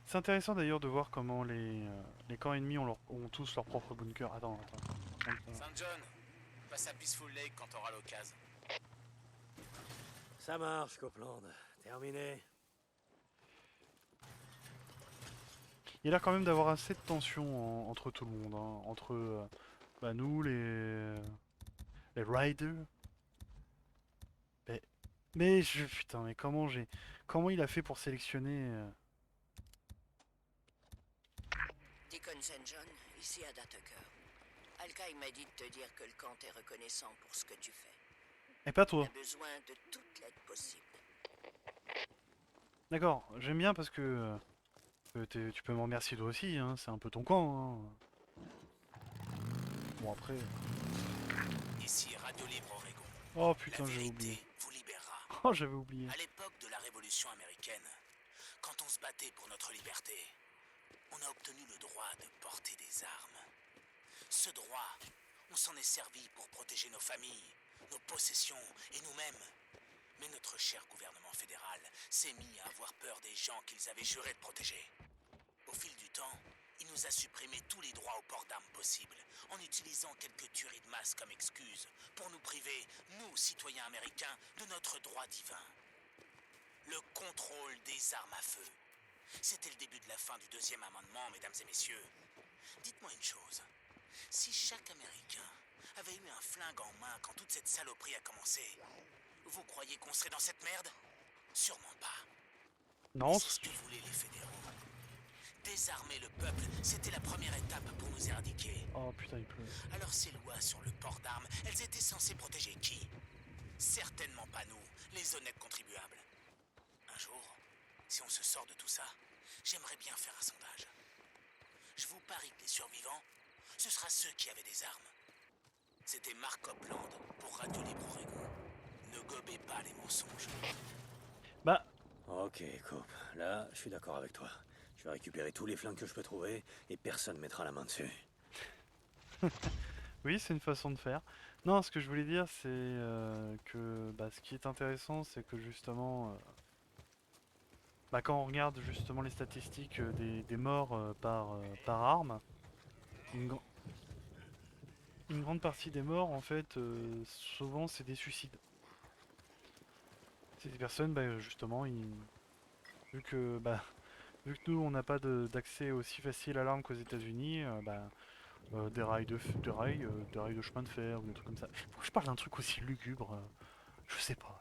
[SPEAKER 1] C'est intéressant d'ailleurs de voir comment les camps ennemis ont tous leur propre bunker. Attends.
[SPEAKER 5] Saint John, passe à Peaceful Lake quand t'auras l'occasion.
[SPEAKER 2] Ça marche, Copeland. Terminé.
[SPEAKER 1] Il a l'air quand même d'avoir assez de tension entre tout le monde, hein, entre nous, les riders. Putain, mais comment il a fait pour sélectionner
[SPEAKER 3] Deacon St. John, ici Ada Tucker. Alkai m'a dit de te dire que le camp est reconnaissant pour ce que tu fais.
[SPEAKER 1] Et pas
[SPEAKER 3] Il
[SPEAKER 1] toi.
[SPEAKER 3] a besoin de toute l'aide possible.
[SPEAKER 1] D'accord, j'aime bien parce que tu peux me remercier toi aussi, hein, c'est un peu ton camp. Hein. Bon après.
[SPEAKER 5] Ici Radio Libre Oregon.
[SPEAKER 1] Oh
[SPEAKER 5] La
[SPEAKER 1] putain, j'avais oublié.
[SPEAKER 5] vérité vous libérera.
[SPEAKER 1] Oh, j'avais oublié.
[SPEAKER 5] À l'époque de la Révolution américaine, quand on se battait pour notre liberté, on a obtenu le droit de porter des armes. Ce droit, on s'en est servi pour protéger nos familles, nos possessions et nous-mêmes. Mais notre cher gouvernement fédéral s'est mis à avoir peur des gens qu'ils avaient juré de protéger. Au fil du temps, il nous a supprimé tous les droits au port d'armes possibles, en utilisant quelques tueries de masse comme excuse pour nous priver, nous, citoyens américains, de notre droit divin. Le contrôle des armes à feu. C'était le début de la fin du deuxième amendement, mesdames et messieurs. Dites-moi une chose. Si chaque Américain avait eu un flingue en main quand toute cette saloperie a commencé, vous croyez qu'on serait dans cette merde? Sûrement pas.
[SPEAKER 1] Non,
[SPEAKER 5] C'est ce que voulaient les fédéraux. Désarmer le peuple, c'était la première étape pour nous éradiquer.
[SPEAKER 1] oh putain, il pleut.
[SPEAKER 5] Alors ces lois sur le port d'armes, elles étaient censées protéger qui? Certainement pas nous, les honnêtes contribuables. Un jour, si on se sort de tout ça, j'aimerais bien faire un sondage. Je vous parie que les survivants, ce sera ceux qui avaient des armes. C'était Mark Copeland pour Radio Libre Oregon. Ne gobez pas les mensonges.
[SPEAKER 1] Bah,
[SPEAKER 2] Ok, Cope. Là, je suis d'accord avec toi. Je vais récupérer tous les flingues que je peux trouver et personne mettra la main dessus.
[SPEAKER 1] oui, c'est une façon de faire. Non, ce que je voulais dire, c'est que ce qui est intéressant, c'est que justement, quand on regarde justement les statistiques des morts par arme, une, gr- une grande partie des morts, en fait, souvent, c'est des suicides. C'est des personnes, justement, vu que nous, on n'a pas d'accès aussi facile à l'arme qu'aux États-Unis, des rails de chemin de fer ou des trucs comme ça. Pourquoi je parle d'un truc aussi lugubre je sais pas.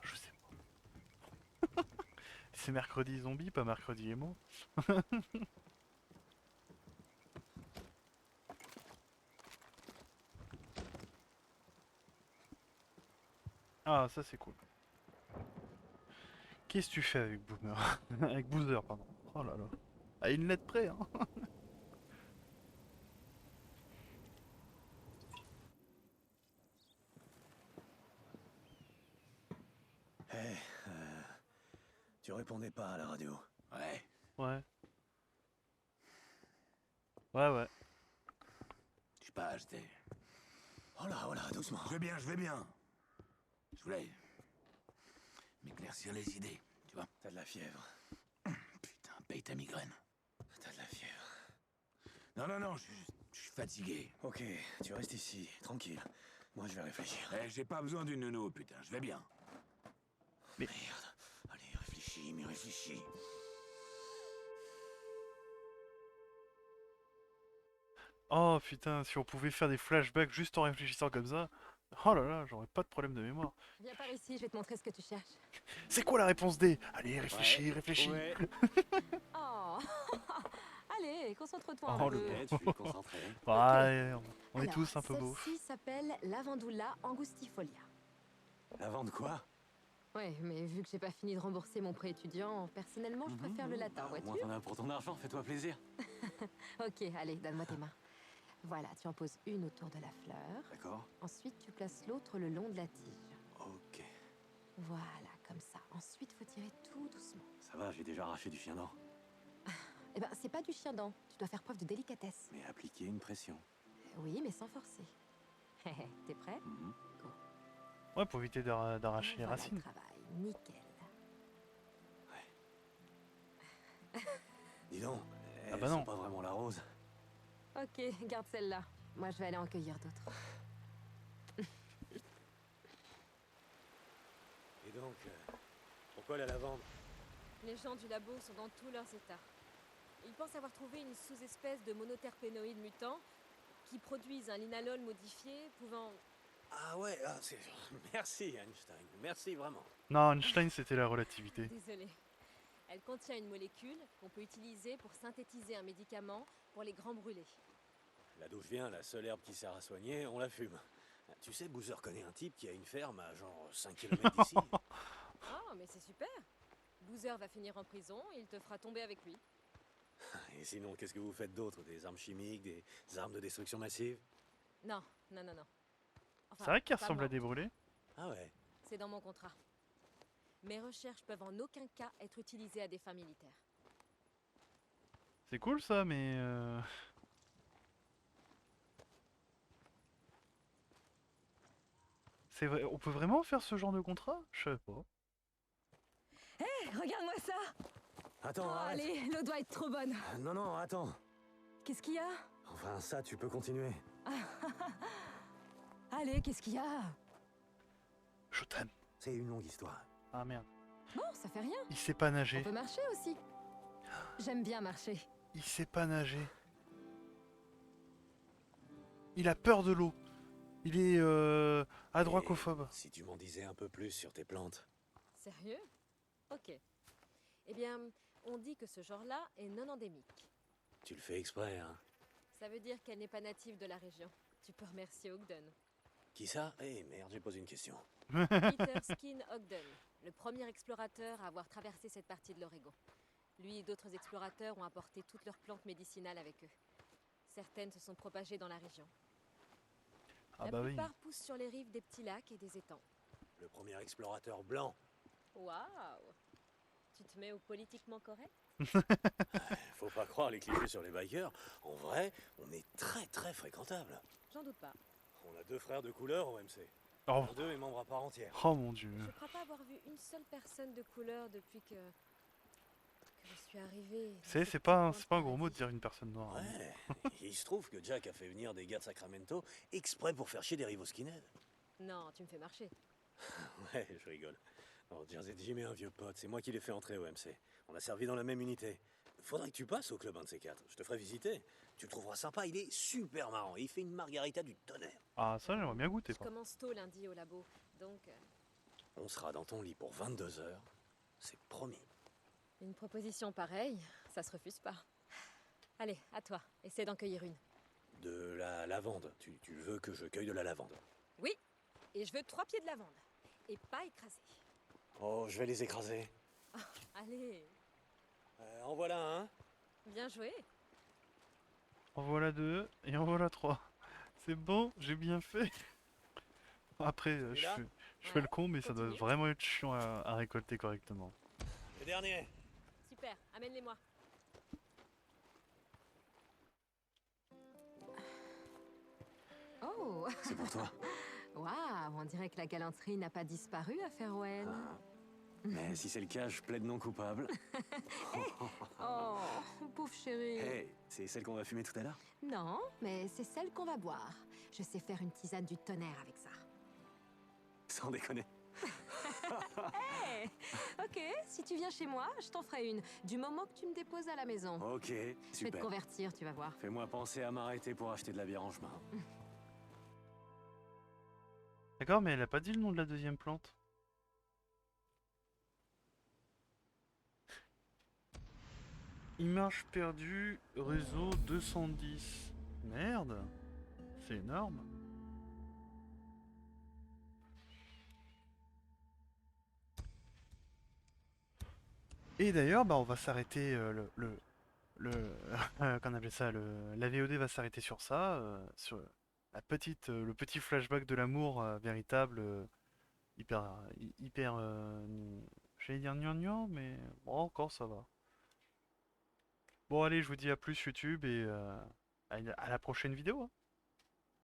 [SPEAKER 1] C'est mercredi zombie, pas mercredi émo. Ah, ça c'est cool. Qu'est-ce que tu fais avec Boomer? Avec Boozer, pardon. Oh là là. À une lettre près, hein.
[SPEAKER 2] Hé, tu répondais pas à la radio.
[SPEAKER 5] Ouais.
[SPEAKER 1] Ouais. Ouais.
[SPEAKER 5] Je suis pas acheté.
[SPEAKER 2] Oh là, doucement.
[SPEAKER 5] Je vais bien. Je voulais m'éclaircir les idées, tu vois.
[SPEAKER 2] T'as de la fièvre.
[SPEAKER 5] Putain, paye ta migraine.
[SPEAKER 2] T'as de la fièvre.
[SPEAKER 5] Non, je suis fatigué.
[SPEAKER 2] Ok, tu restes ici, tranquille. Moi, je vais réfléchir.
[SPEAKER 5] J'ai pas besoin d'une nounou, putain, je vais bien.
[SPEAKER 1] Mais-
[SPEAKER 2] Merde. Allez, réfléchis.
[SPEAKER 1] Oh putain, si on pouvait faire des flashbacks juste en réfléchissant comme ça. Oh là là, j'aurais pas de problème de mémoire.
[SPEAKER 6] Viens par ici, je vais te montrer ce que tu cherches.
[SPEAKER 1] C'est quoi la réponse D? Allez, réfléchis.
[SPEAKER 2] Ouais.
[SPEAKER 6] Oh Allez, concentre-toi
[SPEAKER 1] Oh,
[SPEAKER 6] un
[SPEAKER 1] le
[SPEAKER 6] peu.
[SPEAKER 2] Ouais, tu suis concentré.
[SPEAKER 1] Ouais, on est
[SPEAKER 6] Alors,
[SPEAKER 1] tous un peu beaufs.
[SPEAKER 6] Celle-ci s'appelle Lavandula angustifolia.
[SPEAKER 2] Avant de quoi?
[SPEAKER 6] Ouais, mais vu que j'ai pas fini de rembourser mon prêt étudiant, personnellement, je préfère le latin,
[SPEAKER 2] Au moins,
[SPEAKER 6] vois-tu?
[SPEAKER 2] t'en as pour ton argent, fais-toi plaisir.
[SPEAKER 6] Ok, allez, donne-moi tes mains. Voilà, tu en poses une autour de la fleur.
[SPEAKER 2] D'accord?
[SPEAKER 6] Ensuite, tu places l'autre le long de la tige.
[SPEAKER 2] Ok.
[SPEAKER 6] Voilà, comme ça. Ensuite, faut tirer tout doucement.
[SPEAKER 2] Ça va, j'ai déjà arraché du chien dent.
[SPEAKER 6] Eh ben, c'est pas du chien dent. Tu dois faire preuve de délicatesse.
[SPEAKER 2] Mais appliquer une pression.
[SPEAKER 6] Oui, mais sans forcer. T'es prêt?
[SPEAKER 2] Mhm.
[SPEAKER 1] Ouais, pour éviter d'arracher les
[SPEAKER 6] Voilà
[SPEAKER 1] racines.
[SPEAKER 6] le travail, nickel.
[SPEAKER 2] Dis donc,
[SPEAKER 1] Ah bah
[SPEAKER 2] elles sont
[SPEAKER 1] non.
[SPEAKER 2] pas vraiment la rose.
[SPEAKER 6] Ok, garde celle-là. Moi, je vais aller en cueillir d'autres.
[SPEAKER 2] Et donc, pourquoi la lavande?
[SPEAKER 6] Les gens du labo sont dans tous leurs états. Ils pensent avoir trouvé une sous-espèce de monoterpénoïdes mutants qui produisent un linalol modifié pouvant...
[SPEAKER 2] Ah ouais, ah, c'est... Merci Einstein, merci vraiment.
[SPEAKER 1] Non, Einstein, c'était la relativité.
[SPEAKER 6] Désolée. Elle contient une molécule qu'on peut utiliser pour synthétiser un médicament pour les grands brûlés.
[SPEAKER 2] Là d'où je viens, la seule herbe qui sert à soigner, on la fume. Tu sais, Boozer connaît un type qui a une ferme à genre 5 km d'ici.
[SPEAKER 6] Oh, mais c'est super. Boozer va finir en prison, il te fera tomber avec lui.
[SPEAKER 2] Et sinon, qu'est-ce que vous faites d'autre? Des armes chimiques, des armes de destruction massive?
[SPEAKER 6] Non, non, non, non. Enfin,
[SPEAKER 1] C'est vrai qu'il
[SPEAKER 6] pas
[SPEAKER 1] ressemble
[SPEAKER 6] moi.
[SPEAKER 1] à des brûlés.
[SPEAKER 2] Ah ouais.
[SPEAKER 6] C'est dans mon contrat. Mes recherches peuvent en aucun cas être utilisées à des fins militaires.
[SPEAKER 1] C'est cool ça, mais... C'est vrai, on peut vraiment faire ce genre de contrat? Je savais pas.
[SPEAKER 6] Regarde-moi ça.
[SPEAKER 2] Attends, arrête.
[SPEAKER 6] Allez, l'eau doit être trop bonne.
[SPEAKER 2] Non, non, attends.
[SPEAKER 6] Qu'est-ce qu'il y a?
[SPEAKER 2] Enfin, ça, tu peux continuer.
[SPEAKER 6] Allez, qu'est-ce qu'il y a?
[SPEAKER 1] Je t'aime.
[SPEAKER 2] C'est une longue histoire.
[SPEAKER 1] Ah merde.
[SPEAKER 6] Bon, ça fait rien.
[SPEAKER 1] Il sait pas
[SPEAKER 6] On
[SPEAKER 1] nager.
[SPEAKER 6] peut marcher aussi. J'aime bien marcher.
[SPEAKER 1] Il sait pas nager. Il a peur de l'eau. Il est adroacophobe.
[SPEAKER 2] Si tu m'en disais un peu plus sur tes plantes.
[SPEAKER 6] Sérieux? Ok. Eh bien, on dit que ce genre-là est non endémique.
[SPEAKER 2] Tu le fais exprès, hein.
[SPEAKER 6] Ça veut dire qu'elle n'est pas native de la région. Tu peux remercier Ogden.
[SPEAKER 2] Qui ça? Eh merde, j'ai posé une question.
[SPEAKER 6] Peter Skin Ogden, le premier explorateur à avoir traversé cette partie de l'Oregon. Lui et d'autres explorateurs ont apporté toutes leurs plantes médicinales avec eux. Certaines se sont propagées dans la région.
[SPEAKER 1] Ah
[SPEAKER 6] La
[SPEAKER 1] bah oui.
[SPEAKER 6] plupart poussent sur les rives des petits lacs et des étangs.
[SPEAKER 2] Le premier explorateur blanc.
[SPEAKER 6] Waouh! Tu te mets au politiquement correct?
[SPEAKER 2] Faut pas croire les clichés sur les bikers. En vrai, on est très très fréquentable.
[SPEAKER 6] J'en doute pas.
[SPEAKER 2] On a 2 frères de couleur au MC.
[SPEAKER 1] Oh.
[SPEAKER 2] L'un d'eux est membre à part entière.
[SPEAKER 1] Oh mon dieu.
[SPEAKER 6] Je crois pas avoir vu une seule personne de couleur depuis que je suis arrivée.
[SPEAKER 1] C'est pas un gros mot de dire une personne noire. hein.
[SPEAKER 2] Ouais, il se trouve que Jack a fait venir des gars de Sacramento exprès pour faire chier des rivaux skinheads.
[SPEAKER 6] Non, tu me fais marcher.
[SPEAKER 2] Ouais, je rigole. Oh, Jersey Jim est un vieux pote, c'est moi qui l'ai fait entrer au MC. On a servi dans la même unité. Faudrait que tu passes au club un de ces quatre, je te ferai visiter. Tu le trouveras sympa, il est super marrant, il fait une margarita du tonnerre.
[SPEAKER 1] Ah ça j'aimerais bien goûter.
[SPEAKER 6] Je
[SPEAKER 1] Quoi.
[SPEAKER 6] commence tôt lundi au labo, donc
[SPEAKER 2] On sera dans ton lit pour 22 heures, c'est promis.
[SPEAKER 6] une proposition pareille, ça se refuse pas. Allez, à toi, essaie d'en cueillir une.
[SPEAKER 2] De la lavande, tu veux que je cueille de la lavande?
[SPEAKER 6] Oui, et je veux 3 pieds de lavande. Et pas écrasés.
[SPEAKER 2] Oh, je vais les écraser.
[SPEAKER 6] Allez,
[SPEAKER 2] En voilà un.
[SPEAKER 6] bien joué.
[SPEAKER 1] En voilà 2 et en voilà 3. C'est bon, j'ai bien fait. Après,
[SPEAKER 2] Celui-là
[SPEAKER 1] je fais le
[SPEAKER 6] Ouais,
[SPEAKER 1] con, mais ça doit
[SPEAKER 6] continue.
[SPEAKER 1] vraiment être chiant à récolter correctement.
[SPEAKER 2] Le dernier.
[SPEAKER 6] Super, amène-les-moi. Oh,
[SPEAKER 2] C'est pour toi.
[SPEAKER 6] waouh, on dirait que la galanterie n'a pas disparu à Fairwell.
[SPEAKER 2] Mais si c'est le cas, je plaide non coupable.
[SPEAKER 6] Oh, pauvre chérie.
[SPEAKER 2] Hey, c'est celle qu'on va fumer tout à l'heure?
[SPEAKER 6] Non, mais c'est celle qu'on va boire. Je sais faire une tisane du tonnerre avec ça.
[SPEAKER 2] Sans déconner.
[SPEAKER 6] Hey, ok, si tu viens chez moi, je t'en ferai une. Du moment que tu me déposes à la maison.
[SPEAKER 2] Ok,
[SPEAKER 6] Je vais te
[SPEAKER 2] super.
[SPEAKER 6] convertir, tu vas voir.
[SPEAKER 2] Fais-moi penser à m'arrêter pour acheter de la bière en chemin.
[SPEAKER 1] D'accord, mais elle a pas dit le nom de la deuxième plante. Image perdue, réseau 210. Merde, c'est énorme. Et d'ailleurs, bah, on va s'arrêter qu'on appelle ça, la VOD va s'arrêter sur ça, sur le petit flashback de l'amour véritable, hyper, j'allais dire gnangnan, mais bon, encore ça va. Bon, allez, je vous dis à plus YouTube et à la prochaine vidéo. hein.